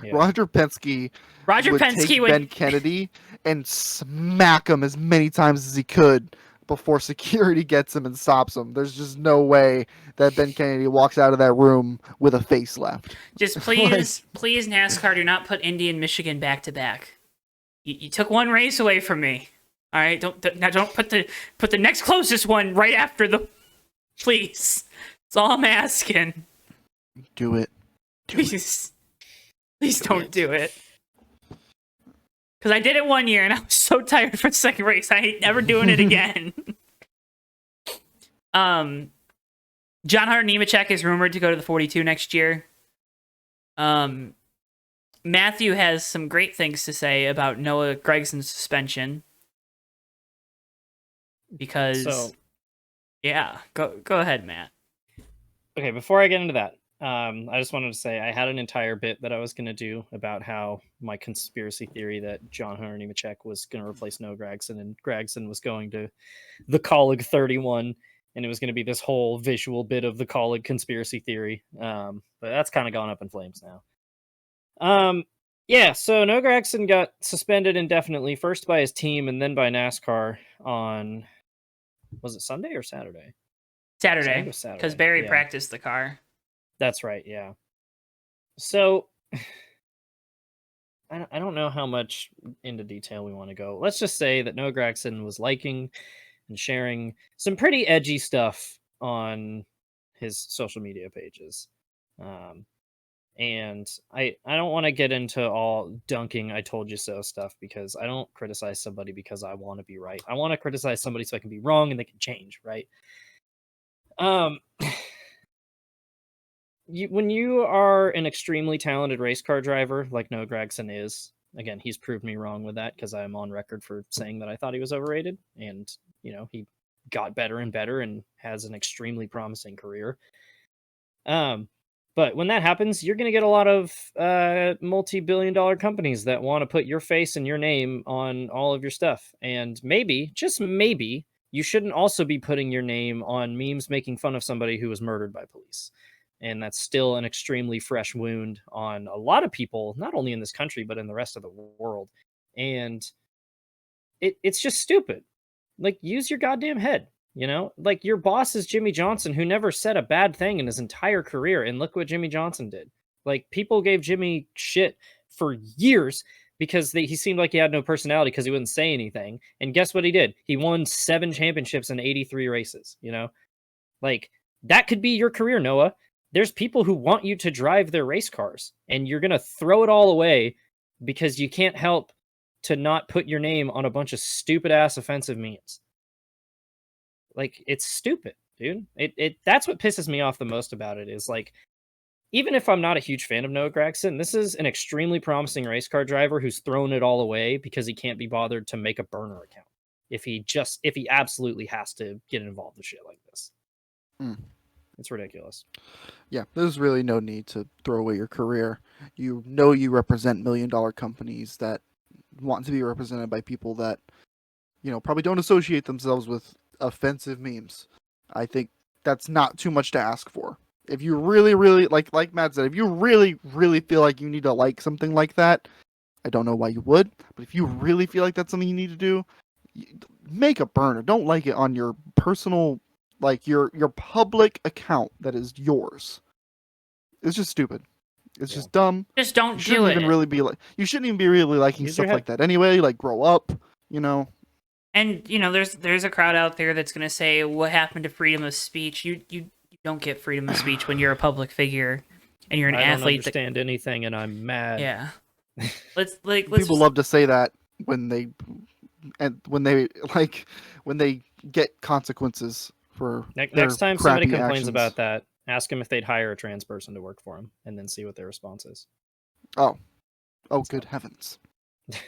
Yeah. Roger Penske would take Ben Kennedy and smack him as many times as he could before security gets him and stops him. There's just no way that Ben Kennedy walks out of that room with a face left. Just please, please, NASCAR, do not put Indy and Michigan back to back. You took one race away from me. All right, don't put the next closest one right after the. Please, that's all I'm asking. Do it. Please don't do it. Because I did it one year and I was so tired for the second race. I ain't never doing it again. John Hunter Nemechek is rumored to go to the 42 next year. Matthew has some great things to say about Noah Gragson's suspension. Because, yeah, go ahead, Matt. Okay, before I get into that, I just wanted to say I had an entire bit that I was going to do about how my conspiracy theory that John Hunter Nemechek was going to replace Noah Gragson and Gragson was going to the Colleague 31, and it was going to be this whole visual bit of the Colleague conspiracy theory. But that's kind of gone up in flames now. Yeah, so Noah Gragson got suspended indefinitely, first by his team and then by NASCAR on, was it Sunday or Saturday? Saturday, because Barry practiced the car. That's right, yeah. So, I don't know how much into detail we want to go. Let's just say that Noah Gragson was liking and sharing some pretty edgy stuff on his social media pages. And I don't want to get into all dunking I told you so stuff, because I don't criticize somebody because I want to be right. I want to criticize somebody so I can be wrong and they can change, right? When you are an extremely talented race car driver like Noah Gragson is, again, he's proved me wrong with that because I'm on record for saying that I thought he was overrated, and he got better and better and has an extremely promising career. But when that happens, you're going to get a lot of multi-billion-dollar companies that want to put your face and your name on all of your stuff, and maybe, just maybe, you shouldn't also be putting your name on memes making fun of somebody who was murdered by police. And that's still an extremely fresh wound on a lot of people, not only in this country, but in the rest of the world. And it's just stupid. Like, use your goddamn head, Like, your boss is Jimmy Johnson, who never said a bad thing in his entire career. And look what Jimmy Johnson did. Like, people gave Jimmy shit for years because he seemed like he had no personality because he wouldn't say anything. And guess what he did? He won 7 championships in 83 races, Like, that could be your career, Noah. There's people who want you to drive their race cars, and you're going to throw it all away because you can't help to not put your name on a bunch of stupid ass offensive memes. Like, it's stupid, dude. That's what pisses me off the most about it is, like, even if I'm not a huge fan of Noah Gragson, this is an extremely promising race car driver who's thrown it all away because he can't be bothered to make a burner account. If he absolutely has to get involved with shit like this. It's ridiculous. Yeah, there's really no need to throw away your career. You represent million-dollar companies that want to be represented by people that, probably don't associate themselves with offensive memes. I think that's not too much to ask for. If you really, really, like Matt said, if you really, really feel like you need to like something like that, I don't know why you would, but if you really feel like that's something you need to do, make a burner. Don't like it on your personal, like your public account that is yours. It's just stupid. It's just dumb. Just don't do it. You shouldn't even be really liking stuff like that anyway. Like, grow up, And there's a crowd out there that's gonna say, "What happened to freedom of speech?" You don't get freedom of speech when you're a public figure and you're an athlete. I don't understand anything, and I'm mad. Yeah. People love to say that when they get consequences for next time somebody complains actions. about that, Ask him if they'd hire a trans person to work for him, and then see what their response is. Oh, good heavens! Yeah.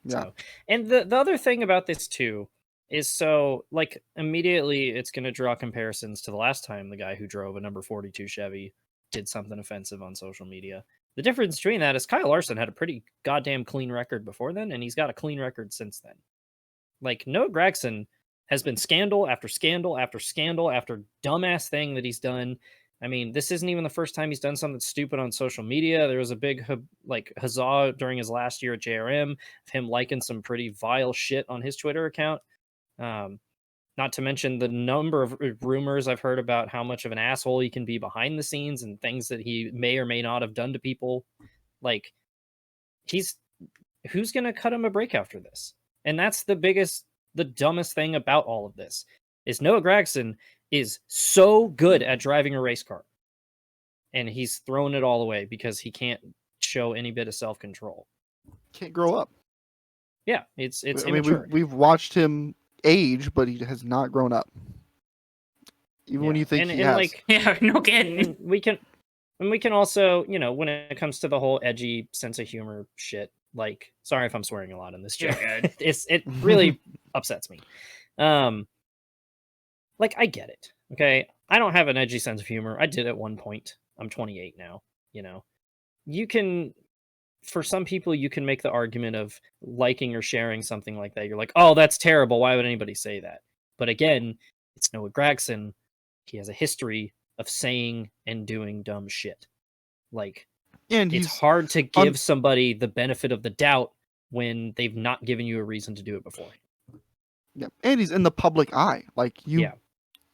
So, and the other thing about this too is, so like immediately it's going to draw comparisons to the last time the guy who drove a number 42 Chevy did something offensive on social media. The difference between that is Kyle Larson had a pretty goddamn clean record before then, and he's got a clean record since then. Like, Noah Gragson has been scandal after scandal after scandal after dumbass thing that he's done. I mean, this isn't even the first time he's done something stupid on social media. There was a big huzzah during his last year at JRM of him liking some pretty vile shit on his Twitter account. Not to mention the number of rumors I've heard about how much of an asshole he can be behind the scenes and things that he may or may not have done to people. Like, who's going to cut him a break after this? And that's the dumbest thing about all of this is Noah Gragson is so good at driving a race car, and he's thrown it all away because he can't show any bit of self-control. Can't grow up. Yeah, it's I immature. mean, we've watched him age, but he has not grown up. Even when you think he has. Like, yeah, no kidding. And we can also, you know, when it comes to the whole edgy sense of humor shit, like, sorry if I'm swearing a lot in this joke. It really upsets me. Like, I get it. Okay. I don't have an edgy sense of humor. I did at one point. I'm 28 now. You know, for some people, you can make the argument of liking or sharing something like that. You're like, oh, that's terrible. Why would anybody say that? But again, it's Noah Gragson. He has a history of saying and doing dumb shit. Like, and it's hard to give somebody the benefit of the doubt when they've not given you a reason to do it before. Yeah, and he's in the public eye. Like,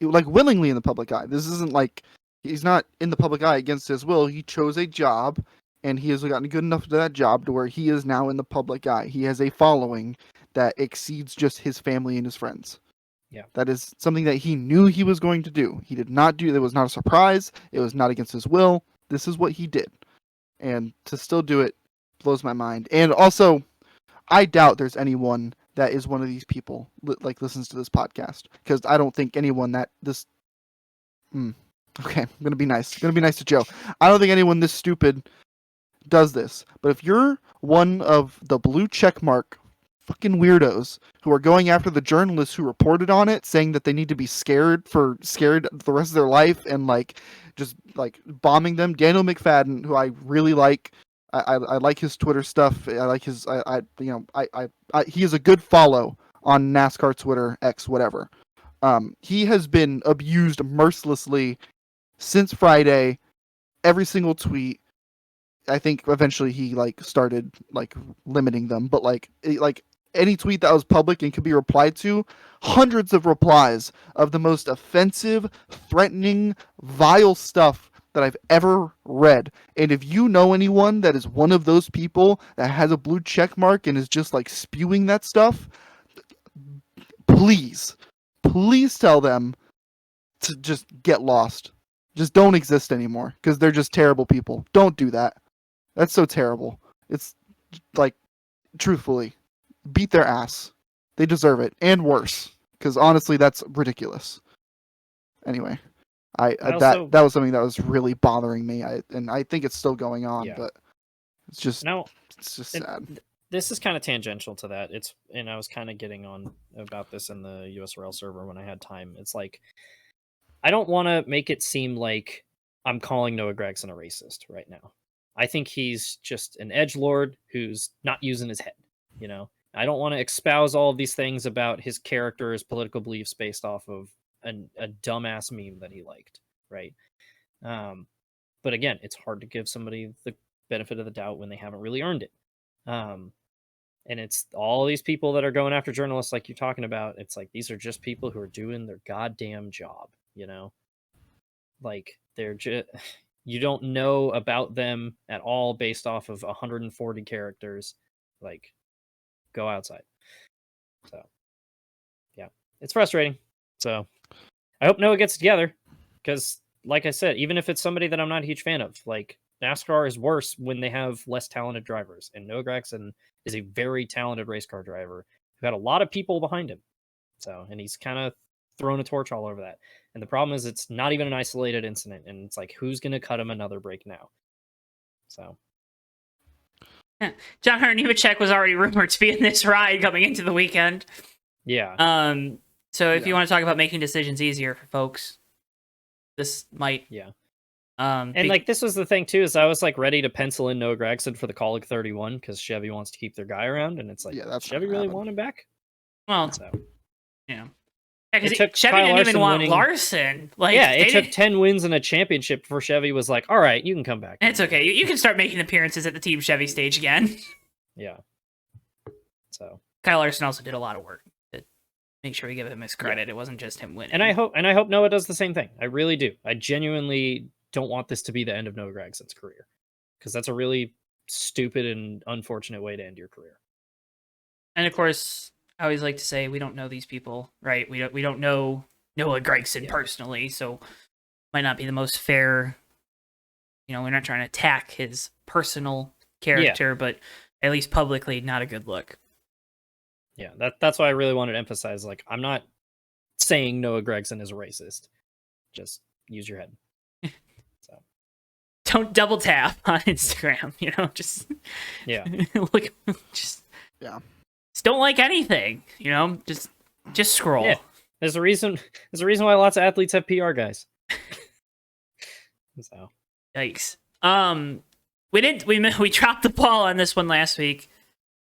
like willingly in the public eye. This isn't like he's not in the public eye against his will. He chose a job, and he has gotten good enough to that job to where he is now in the public eye. He has a following that exceeds just his family and his friends. Yeah. That is something that he knew he was going to do. He did not do it. It was not a surprise. It was not against his will. This is what he did. And to still do it blows my mind. And also, I doubt there's anyone that is one of these people like listens to this podcast, because I don't think anyone that this. Okay, I'm gonna be nice. I'm gonna be nice to Joe. I don't think anyone this stupid does this. But if you're one of the blue checkmark fucking weirdos who are going after the journalists who reported on it, saying that they need to be scared the rest of their life, and like just like bombing them, Daniel McFadden, who I really like. I like his Twitter stuff. I like his he is a good follow on NASCAR Twitter, X, whatever. He has been abused mercilessly since Friday. Every single tweet. I think eventually he like started like limiting them, but like any tweet that was public and could be replied to, hundreds of replies of the most offensive, threatening, vile stuff that I've ever read. And if you know anyone that is one of those people that has a blue check mark and is just like spewing that stuff, please tell them to just get lost. Just don't exist anymore, because they're just terrible people. Don't do that. That's so terrible. It's like, truthfully, beat their ass. They deserve it, and worse, because honestly, that's ridiculous. Anyway. That was something that was really bothering me. I think it's still going on, but it's just sad. This is kind of tangential to that. I was kind of getting on about this in the USRL server when I had time. It's like, I don't want to make it seem like I'm calling Noah Gragson a racist right now. I think he's just an edgelord who's not using his head. You know, I don't want to espouse all of these things about his character, his political beliefs based off of a dumbass meme that he liked, right? But again, it's hard to give somebody the benefit of the doubt when they haven't really earned it. And it's all these people that are going after journalists like you're talking about. It's like, these are just people who are doing their goddamn job, you know? Like, they're just, you don't know about them at all based off of 140 characters. Like, go outside. So, yeah, it's frustrating. So, I hope Noah gets together, because, like I said, even if it's somebody that I'm not a huge fan of, like, NASCAR is worse when they have less talented drivers, and Noah Gragson is a very talented race car driver who had a lot of people behind him. So, and he's kind of thrown a torch all over that. And the problem is it's not even an isolated incident. And it's like, who's going to cut him another break now? So. John Hunter Nemechek was already rumored to be in this ride coming into the weekend. Yeah. So if you want to talk about making decisions easier for folks, this might. Yeah. And like this was the thing too, is I was like ready to pencil in Noah Gragson for the Colleague 31 because Chevy wants to keep their guy around, and it's like, that's Chevy really want him back? Well, so yeah. Because Kyle Chevy didn't even Larson want winning. Larson. Like, yeah, it took 10 wins and a championship before Chevy was like, all right, you can come back. It's okay. You can start making appearances at the Team Chevy stage again. Yeah. So Kyle Larson also did a lot of work to make sure we give him his credit. It wasn't just him winning. And I hope Noah does the same thing. I really do. I genuinely don't want this to be the end of Noah Gragson's career, because that's a really stupid and unfortunate way to end your career. And of course, I always like to say we don't know these people, right? We don't know Noah Gragson personally, so might not be the most fair. You know, we're not trying to attack his personal character, but at least publicly, not a good look. Yeah, that's why I really wanted to emphasize. Like, I'm not saying Noah Gragson is a racist. Just use your head. So don't double tap on Instagram. You know, just look, just don't like anything. You know, just scroll. Yeah. There's a reason why lots of athletes have PR guys. So yikes. We dropped the ball on this one last week.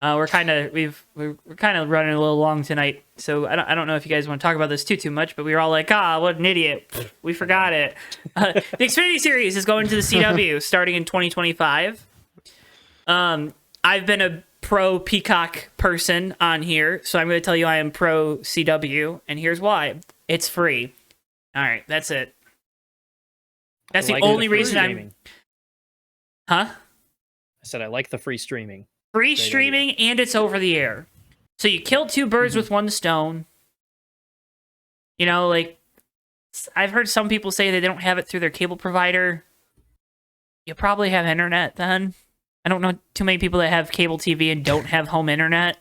We're kind of running a little long tonight, so I don't know if you guys want to talk about this too much, but we were all like, what an idiot, we forgot it. The Xfinity Series is going to the CW starting in 2025. I've been a pro Peacock person on here, so I'm going to tell you I am pro CW, and here's why: it's free. All right, that's it. That's the only reason I'm. Huh? I said I like the free streaming. Free streaming, and it's over the air. So you kill two birds with one stone. You know, like, I've heard some people say they don't have it through their cable provider. You probably have internet then. I don't know too many people that have cable TV and don't have home internet.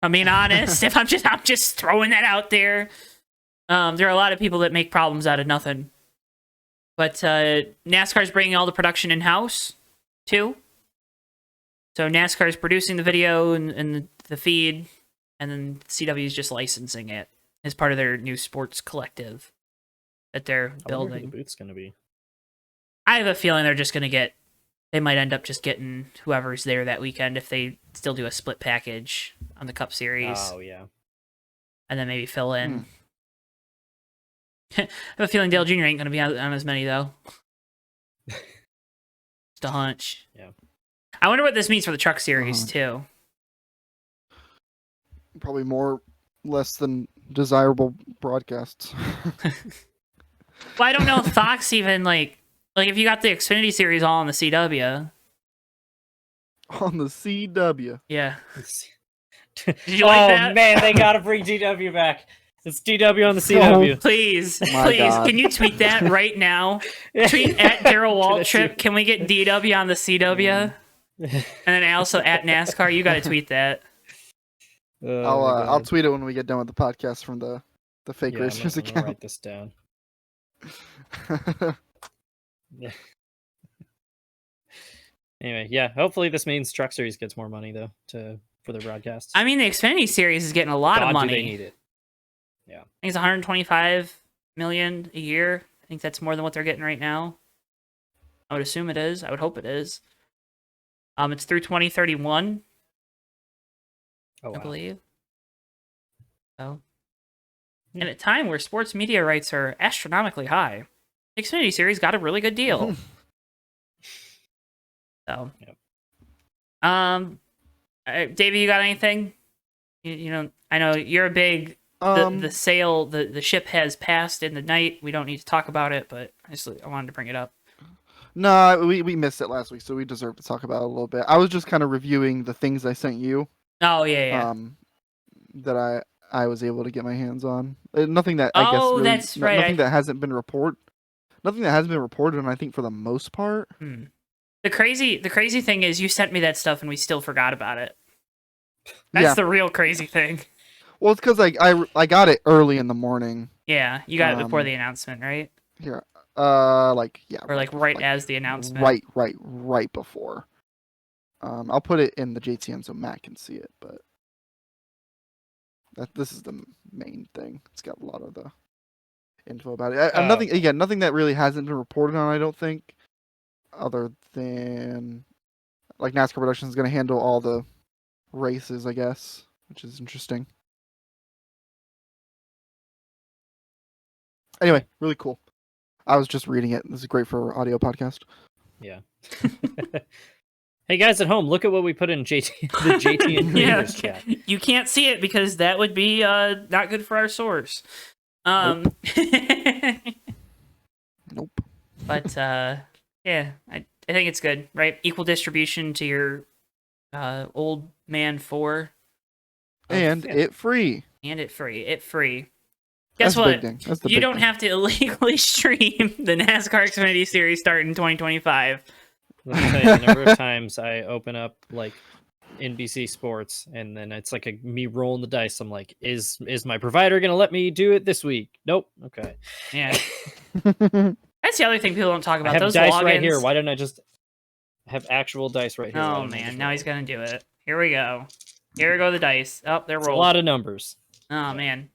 I'm being honest. I'm just throwing that out there. There are a lot of people that make problems out of nothing. But NASCAR's bringing all the production in-house, too. So NASCAR is producing the video and the feed, and then CW is just licensing it as part of their new sports collective that they're building. I wonder who the booth's going to be. I have a feeling they might end up just getting whoever's there that weekend if they still do a split package on the Cup Series. Oh, yeah. And then maybe fill in. I have a feeling Dale Jr. ain't going to be on as many, though. Just a hunch. Yeah. I wonder what this means for the Truck Series, too. Probably less than desirable broadcasts. Well, I don't know if Fox even, like if you got the Xfinity Series all on the CW. On the CW. Yeah. Did you like that? Oh, man, they got to bring DW back. It's DW on the CW. Oh, please, God. Can you tweet that right now? Tweet at Daryl Waltrip. Can we get DW on the CW? And then also at NASCAR. You got to tweet that. I'll tweet it when we get done with the podcast from the fake racers account. I'm gonna write this down. Yeah. Anyway, yeah. Hopefully this means Truck Series gets more money though for their broadcasts. I mean, the Xfinity Series is getting a lot of money. Do they need it? Yeah. I think it's 125 million a year. I think that's more than what they're getting right now. I would assume it is. I would hope it is. It's through 2031. Oh, wow. I believe. So, and at a time where sports media rights are astronomically high, the Xfinity Series got a really good deal. So, Davey, you got anything? You know, I know you're a big. The ship has passed in the night. We don't need to talk about it, but I wanted to bring it up. No, we missed it last week, so we deserve to talk about it a little bit. I was just kind of reviewing the things I sent you. Oh yeah. That I was able to get my hands on. Nothing that I guess really, that's right. Nothing that hasn't been reported. Nothing that hasn't been reported, and I think for the most part. The crazy thing is you sent me that stuff and we still forgot about it. That's the real crazy thing. Well, it's because I got it early in the morning. Yeah, you got it before the announcement, right? Here, yeah. Or like right as the announcement. Right before. I'll put it in the JTM so Matt can see it, but this is the main thing. It's got a lot of the info about it. Nothing that really hasn't been reported on, I don't think, other than like NASCAR Production is going to handle all the races, I guess, which is interesting. Anyway, really cool. I was just reading it. This is great for audio podcast. Yeah. Hey guys at home, look at what we put in the JT and Creators chat. You can't see it because that would be not good for our source. Nope. But yeah, I think it's good, right? Equal distribution to your old man 4. And it free. And it free. Guess That's what? You don't have to illegally stream the NASCAR Xfinity Series starting in 2025. Let me tell you the number of times I open up like NBC Sports and then it's like me rolling the dice. I'm like, is my provider gonna let me do it this week? Nope. Okay. Yeah. That's the other thing people don't talk about. I have those dice logins. right here. Why didn't I just have actual dice right here? Oh man, now he's gonna do it. Here we go. Here go the dice. Oh, they're rolled. A lot of numbers. Oh man.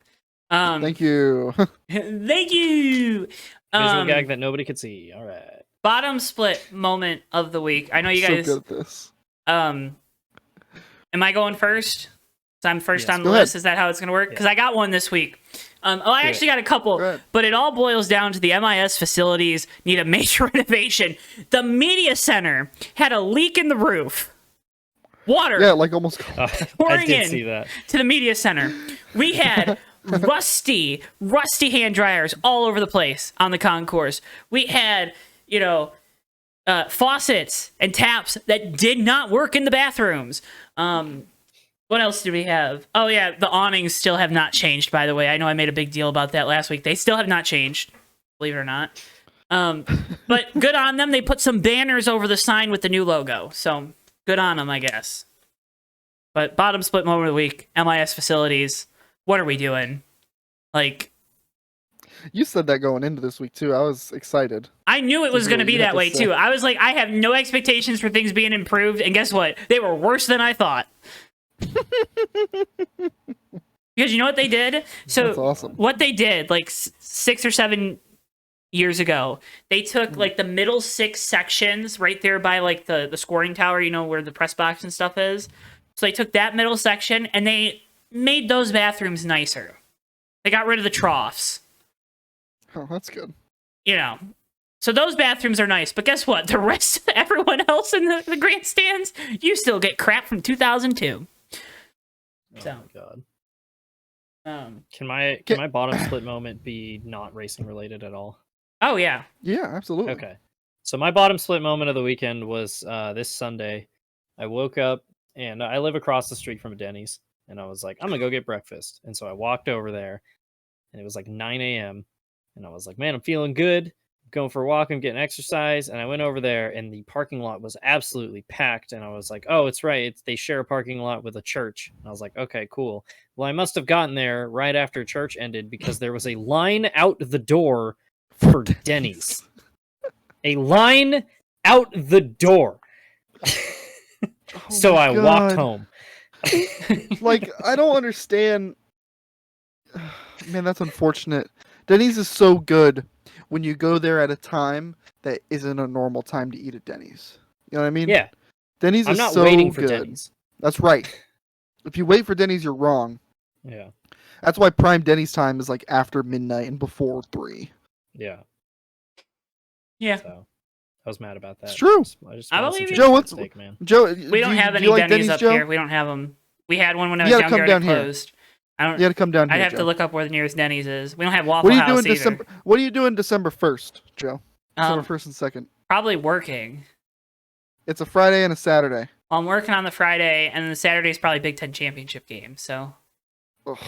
Thank you. Thank you. Visual gag that nobody could see. All right. Bottom split moment of the week. I know you guys. So good at this. Am I going first? So I'm first on the Go list. ahead. Is that how it's going to work? Because I got one this week. I actually got a couple, but it all boils down to the MIS facilities need a major renovation. The media center had a leak in the roof. Water. Yeah, like almost. Pouring in see that. to the media center. We had rusty hand dryers all over the place on the concourse. We had, faucets and taps that did not work in the bathrooms. What else do we have? Oh yeah, the awnings still have not changed, by the way. I know I made a big deal about that last week. They still have not changed, believe it or not. But good on them. They put some banners over the sign with the new logo. So good on them, I guess. But bottom split moment of the week, MIS facilities. What are we doing? Like, you said that going into this week too. I was excited. I knew it was going to be that way too. I was like, I have no expectations for things being improved, and guess what? They were worse than I thought. Because you know what they did? So that's awesome. What they did, like 6 or 7 years ago, they took like the middle 6 sections right there by like the scoring tower, where the press box and stuff is. So they took that middle section and they made those bathrooms nicer. They got rid of the troughs. Oh, that's good. So those bathrooms are nice, but guess what? The rest of everyone else in the grandstands, you still get crap from 2002. Oh my god. Can Can my bottom split moment be not racing related at all? Oh yeah. Yeah, absolutely. Okay. So my bottom split moment of the weekend was this Sunday. I woke up and I live across the street from a Denny's, and I was like, I'm gonna go get breakfast. And so I walked over there, and it was like 9 a.m. And I was like, man, I'm feeling good. I'm going for a walk. I'm getting exercise. And I went over there, and the parking lot was absolutely packed. And I was like, oh, it's right. They share a parking lot with a church. And I was like, okay, cool. Well, I must have gotten there right after church ended because there was a line out the door for Denny's. A line out the door. So I walked home. Like, I don't understand. Man, that's unfortunate. Denny's is so good when you go there at a time that isn't a normal time to eat at Denny's. You know what I mean? Yeah. Denny's I'm is not so waiting for good. Denny's. That's right. If you wait for Denny's, you're wrong. Yeah. That's why prime Denny's time is like after midnight and before 3. Yeah. Yeah. So I was mad about that. It's true. I believe you. Joe, what's steak, man. Joe? We don't have any like Denny's up Joe? here. We don't have them. We had one when I You was gotta down come here. down It here. closed. I don't. You gotta come down here. I'd have Joe. to look up where the nearest Denny's is. We don't have Waffle What are you House doing either. December? What are you doing December 1st, Joe? December 1st and 2nd. Probably working. It's a Friday and a Saturday. Well, I'm working on the Friday, and then the Saturday is probably Big Ten championship game. So. Ugh,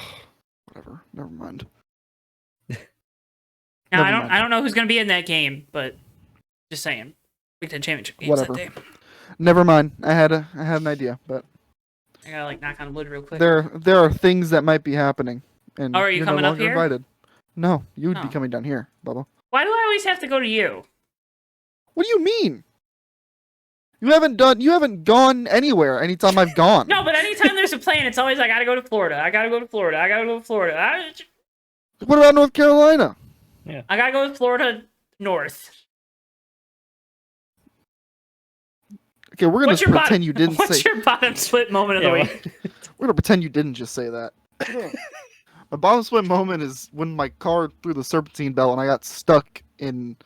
whatever. Never mind. Now, Never mind. I don't know who's going to be in that game, but just saying. Big Ten championship games Whatever. that day. Never mind. I had an idea, but I gotta like knock on wood real quick. There are things that might be happening, and Oh, are you you're coming no up longer here? invited. No, you would be Oh. coming down here, Bubba. Why do I always have to go to you? What do you mean? You haven't gone anywhere anytime I've gone. No, but anytime there's a plane, it's always I gotta go to Florida. I gotta go to Florida. I gotta go to Florida. What about North Carolina? I gotta go to Florida North. Okay, we're gonna pretend you didn't say. What's your bottom split moment of the week? We're gonna pretend you didn't just say that. My bottom split moment is when my car threw the serpentine belt and I got stuck on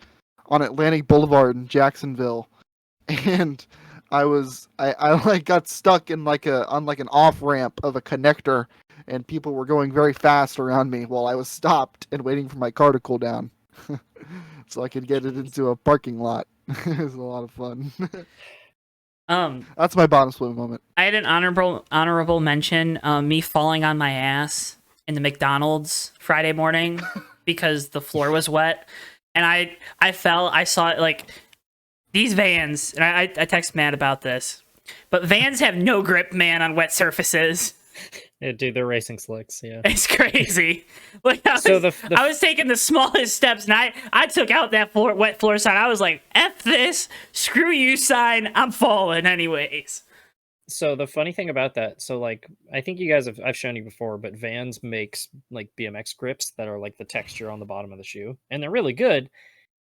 Atlantic Boulevard in Jacksonville, and I like got stuck in on an off ramp of a connector, and people were going very fast around me while I was stopped and waiting for my car to cool down, so I could get it into a parking lot. It was a lot of fun. That's my bottom split moment. I had an honorable mention, me falling on my ass in the McDonald's Friday morning because the floor was wet, and I fell. I saw it like these vans, and I text Matt about this, but vans have no grip, man, on wet surfaces. Yeah, dude, they're racing slicks. Yeah, it's crazy. Like I was taking the smallest steps, and I took out that wet floor sign. I was like, "F this, screw you, sign. I'm falling anyways." So the funny thing about that, so like I think you guys I've shown you before, but Vans makes like BMX grips that are like the texture on the bottom of the shoe, and they're really good.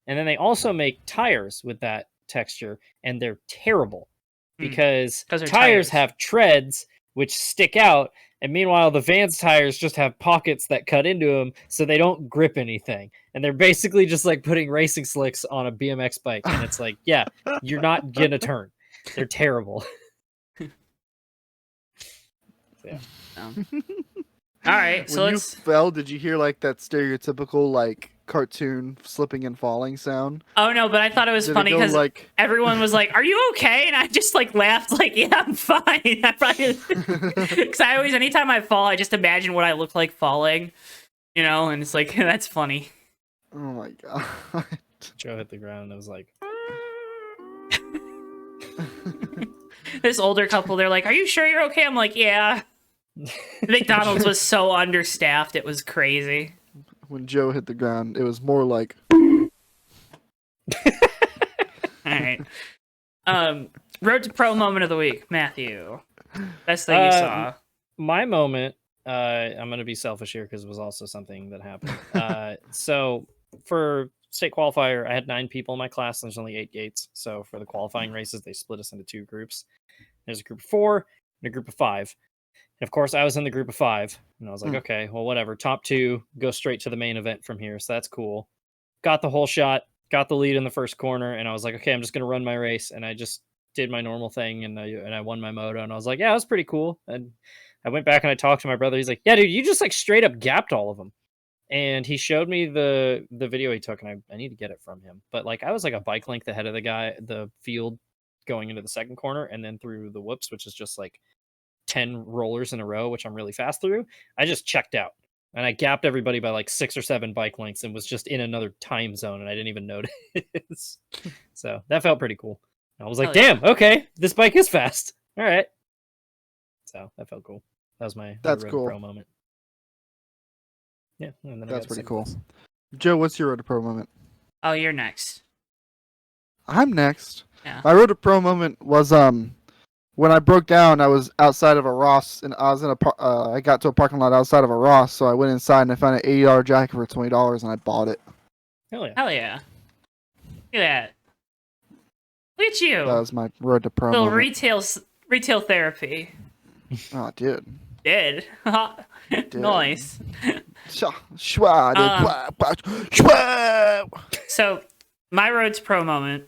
And then they also make tires with that texture, and they're terrible because tires have treads which stick out. And meanwhile, the Vans tires just have pockets that cut into them, so they don't grip anything. And they're basically just like putting racing slicks on a BMX bike. And it's like, yeah, you're not gonna turn. They're terrible. Yeah. All right. So when you fell, did you hear like that stereotypical like cartoon slipping and falling sound? Oh no, but I thought it was funny because everyone was like, "Are you okay?" And I just like laughed, like, "Yeah, I'm fine." I probably because I always, anytime I fall, I just imagine what I look like falling, you know, and it's like that's funny. Oh my god! Joe hit the ground and it was like. This older couple, they're like, "Are you sure you're okay?" I'm like, "Yeah." McDonald's was so understaffed, it was crazy. When Joe hit the ground, it was more like. All right. Road to Pro moment of the week, Matthew. Best thing you saw. My moment. I'm gonna be selfish here because it was also something that happened. So for state qualifier, I had 9 people in my class, and there's only 8 gates. So for the qualifying races, they split us into 2 groups. There's a group of 4 and a group of 5. And of course, I was in the group of 5, and I was like, okay, well, whatever. Top 2, go straight to the main event from here. So that's cool. Got the whole shot, got the lead in the first corner, and I was like, okay, I'm just going to run my race. And I just did my normal thing, and I won my moto. And I was like, yeah, it was pretty cool. And I went back and I talked to my brother. He's like, yeah, dude, you just like straight up gapped all of them. And he showed me the video he took, and I need to get it from him. But like, I was like a bike length ahead of the field going into the second corner, and then through the whoops, which is just like 10 rollers in a row, which I'm really fast through. I just checked out, and I gapped everybody by like 6 or 7 bike lengths and was just in another time zone, and I didn't even notice. So that felt pretty cool. I was like, damn, okay, this bike is fast. All right. So that felt cool. That was my cool pro moment. Yeah, and then that's pretty cool. Joe, what's your road to pro moment? Oh, you're next. I'm next. Yeah. My road to pro moment was when I broke down. I was outside of a Ross, and I was I got to a parking lot outside of a Ross, so I went inside and I found an $80 jacket for $20, and I bought it. Hell yeah! Hell yeah! Look at that! Look at you! That was my road to pro little moment. retail therapy. Oh, dude. Did nice. So my road to pro moment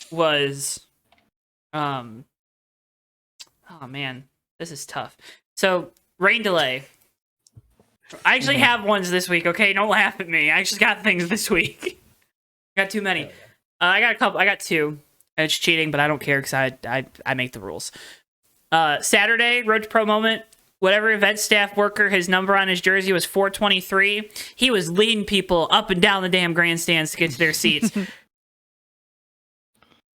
was oh man, this is tough. So rain delay. I actually have ones this week, okay? Don't laugh at me. I just got things this week. I got too many. I got a couple. I got 2. It's cheating, but I don't care because I make the rules. Saturday, road to pro moment. Whatever event staff worker, his number on his jersey was 423. He was leading people up and down the damn grandstands to get to their seats.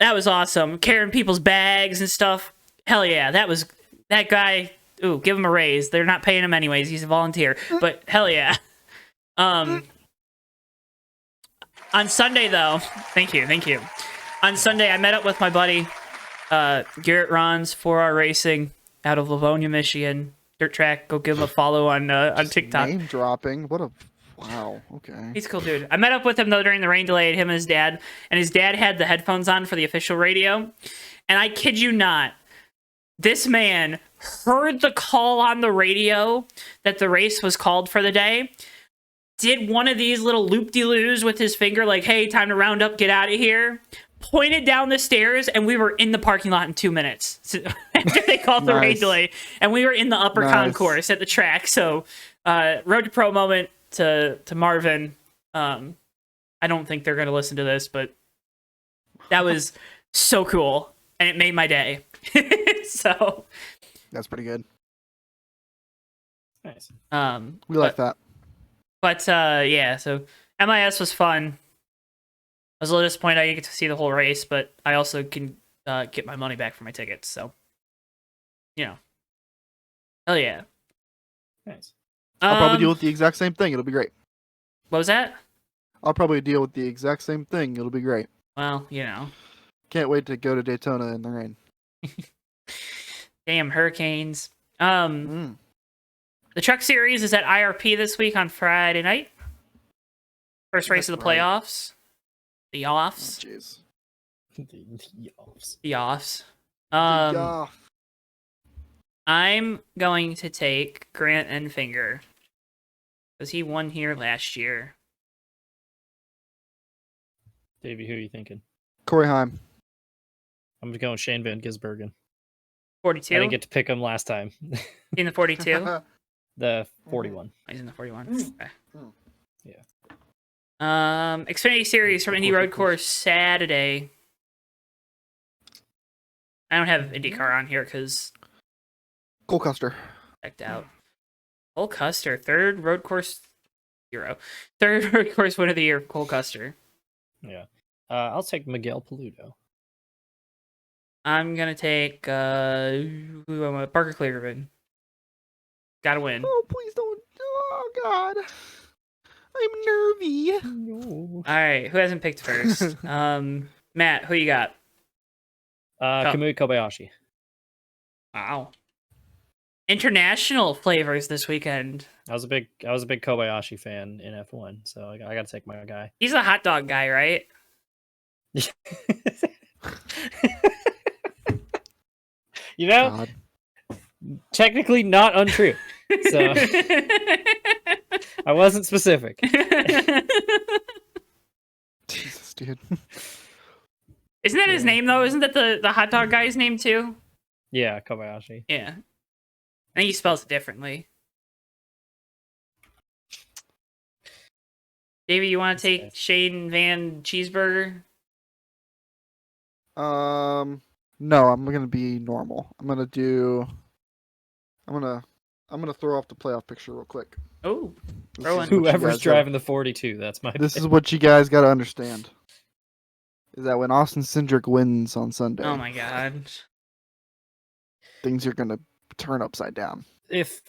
That was awesome. Carrying people's bags and stuff. Hell yeah, that was that guy. Ooh, give him a raise. They're not paying him anyways. He's a volunteer. But hell yeah. On Sunday though, thank you. On Sunday, I met up with my buddy Garrett Ron's 4R Racing out of Livonia, Michigan. Dirt track. Go give him a follow on TikTok. Name dropping. What a wow. Okay. He's a cool dude. I met up with him though during the rain delay. Him and his dad, had the headphones on for the official radio. And I kid you not, this man heard the call on the radio that the race was called for the day. Did one of these little loop-de-loos with his finger, like, "Hey, time to round up, get out of here." Pointed down the stairs, and we were in the parking lot in 2 minutes after they called the rain delay, and we were in the upper concourse at the track. So, Road to Pro moment to Marvin. I don't think they're going to listen to this, but that was so cool, and it made my day. So that's pretty good. Nice. We like that. But yeah, so MIS was fun. I was a little disappointed I didn't get to see the whole race, but I also can get my money back for my tickets. So, hell yeah. Nice. I'll probably deal with the exact same thing. It'll be great. What was that? I'll probably deal with the exact same thing. It'll be great. Well, Can't wait to go to Daytona in the rain. Damn hurricanes. The Truck Series is at IRP this week on Friday night. First race of the playoffs. The offs. Jeez. The offs. I'm going to take Grant Enfinger because he won here last year. Davey, who are you thinking? Corey Heim. I'm going Shane Van Gisbergen. 42? I didn't get to pick him last time. In the 42? The 41. He's in the 41. Okay. Yeah. Xfinity Series from Indy Road Course Saturday. I don't have IndyCar on here because Cole Custer. checked out. Cole Custer, third road course win of the year. Cole Custer. Yeah. I'll take Miguel Paludo. I'm gonna take Parker Clearman. Gotta win. Oh, please don't. Oh, God. I'm nervy. No. All right, who hasn't picked first? Matt, who you got? Kamui Kobayashi. Wow. International flavors this weekend. I was a big Kobayashi fan in F1, so I got to take my guy. He's a hot dog guy, right? God. Technically not untrue. So I wasn't specific. Jesus, dude. Isn't that his name though? Isn't that the hot dog guy's name too? Yeah, Kobayashi. Yeah. I think he spells it differently. Davey, you want to take Shane Van Cheeseburger? No, I'm gonna be normal. I'm gonna throw off the playoff picture real quick. Oh, whoever's driving the 42, that's my This pick. is what you guys gotta understand. Is that when Austin Cindric wins on Sunday, oh my God, things are gonna turn upside down. If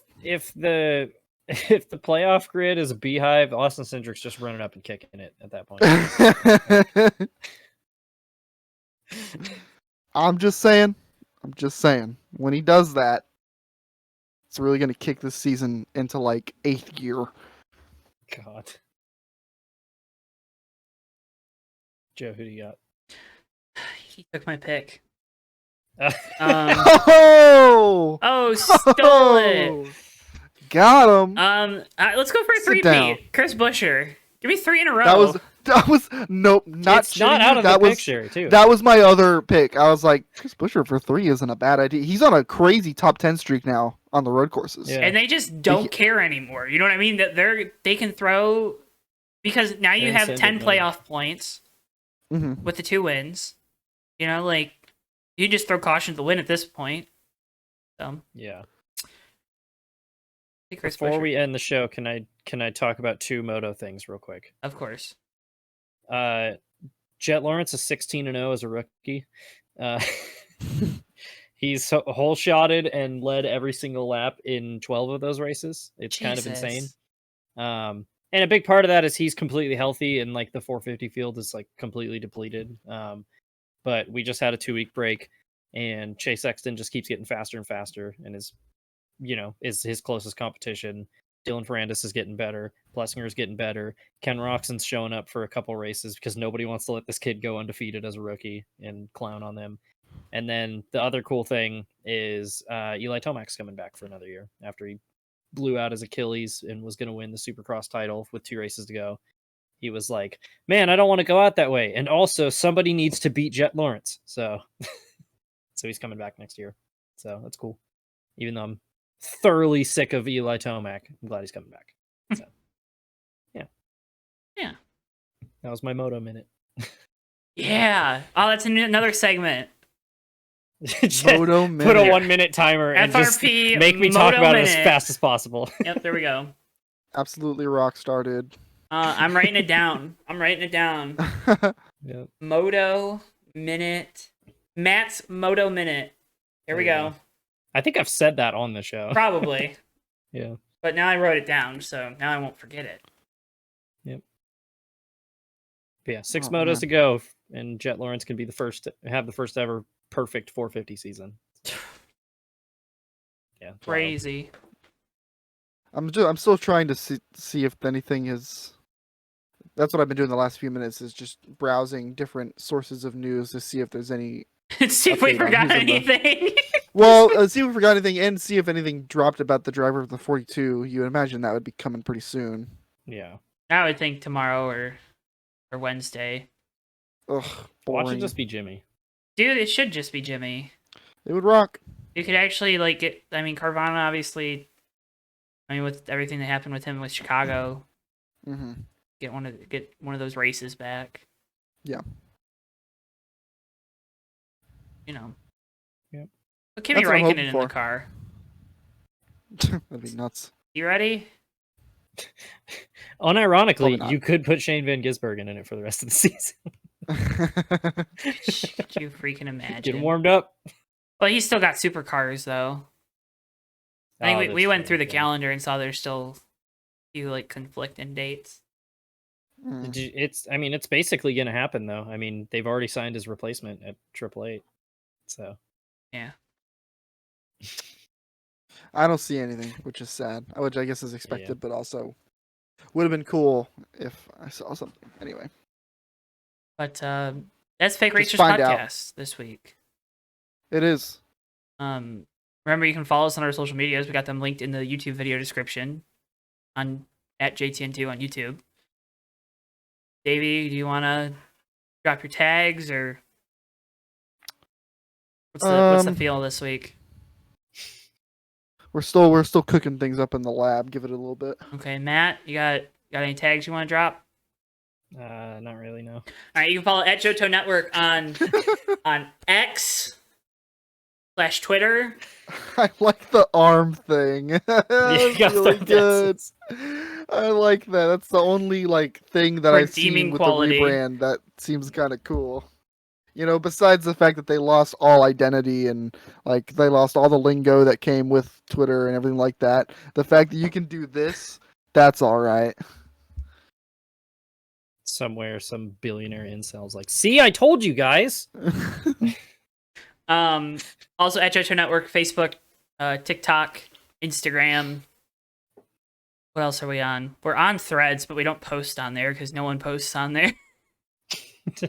the playoff grid is a beehive, Austin Cindric's just running up and kicking it at that point. I'm just saying. When he does that, it's really going to kick this season into like 8th gear. God. Joe, who do you got? he took my pick. Oh, stole it. Got him. Let's go for a Sit down. three-peat. Chris Buescher. Give me 3 in a row. That was nope, not it's not out of the picture, too. That was my other pick. I was like, Chris Buescher for 3 isn't a bad idea. He's on a crazy top 10 streak now on the road courses. Yeah. And they just don't care anymore. You know what I mean? That they can throw because now you have 10 playoff points with the 2 wins. You know, like you just throw caution to the wind at this point. So yeah. Chris Before Buescher. we end the show, can I talk about 2 moto things real quick? Of course. Jet Lawrence is 16-0 as a rookie. He's hole shotted and led every single lap in 12 of those races. It's kind of insane. And a big part of that is he's completely healthy, and like the 450 field is like completely depleted. But we just had a 2-week break, and Chase Sexton just keeps getting faster and faster, and is his closest competition. Dylan Ferrandis is getting better. Plessinger is getting better. Ken Roxon's showing up for a couple races because nobody wants to let this kid go undefeated as a rookie and clown on them. And then the other cool thing is Eli Tomac's coming back for another year after he blew out his Achilles and was going to win the Supercross title with 2 races to go. He was like, man, I don't want to go out that way. And also somebody needs to beat Jet Lawrence. So he's coming back next year. So that's cool. Even though I'm thoroughly sick of Eli Tomac, I'm glad he's coming back. So yeah. That was my Moto Minute. Yeah. Oh, that's another segment. Moto Minute. Put a 1-minute timer and just FRP make me talk Moto about it Minute. as fast as possible. Yep, there we go. Absolutely rock started. I'm writing it down. Yep. Moto Minute. Matt's Moto Minute. Here we go. I think I've said that on the show. Probably. Yeah. But now I wrote it down, so now I won't forget it. Yep. But yeah, 6 motos to go, and Jet Lawrence can be the first ever perfect 450 season. Yeah. Crazy. I'm still trying to see if anything is. That's what I've been doing the last few minutes, is just browsing different sources of news to see if there's any. See if we forgot anything. Well, see if we forgot anything, and see if anything dropped about the driver of the 42. You would imagine that would be coming pretty soon. Yeah. I would think tomorrow or Wednesday. Ugh, boring. Watch it just be Jimmy. Dude, it should just be Jimmy. It would rock. You could actually get. I mean, Carvana obviously. I mean, with everything that happened with him with Chicago, get one of those races back. Yeah. Yep. But Kimi Räikkönen in the car. That'd be nuts. You ready? Unironically, you could put Shane Van Gisbergen in it for the rest of the season. Could you freaking imagine? Getting warmed up. Well, he's still got supercars though. I think we went through the calendar and saw there's still a few like conflicting dates. It's basically gonna happen though. I mean, they've already signed his replacement at 888. So yeah. I don't see anything, which is sad. Which I guess is expected, but also would have been cool if I saw something. Anyway. But that's Fake Racers Podcast this week. It is. Remember, you can follow us on our social medias. We got them linked in the YouTube video description at JTN2 on YouTube. Davey, do you want to drop your tags or what's the feel this week? We're still cooking things up in the lab. Give it a little bit. Okay, Matt, you got any tags you want to drop? Not really, no. All right, you can follow at Johto Network on X/Twitter. I like the arm thing. That's really good. I like that. That's the only thing that I've seen with the rebrand that seems kind of cool. Besides the fact that they lost all identity and they lost all the lingo that came with Twitter and everything like that, the fact that you can do this, that's all right. Somewhere, some billionaire incel's like, see, I told you guys. Also at JoJo Network, Facebook, TikTok, Instagram. What else are we on? We're on Threads, but we don't post on there because no one posts on there.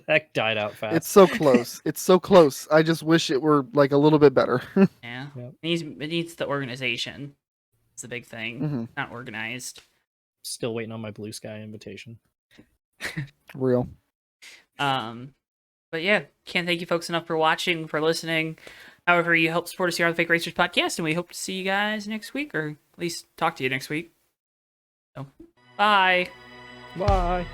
That died out fast. It's so close. It's so close. I just wish it were a little bit better. Yeah. Yep. It needs the organization. It's the big thing. Not organized. Still waiting on my Blue Sky invitation. Real. But yeah, can't thank you folks enough for watching, for listening. However, you help support us here on the Fake Racers Podcast, and we hope to see you guys next week, or at least talk to you next week. So, bye. Bye.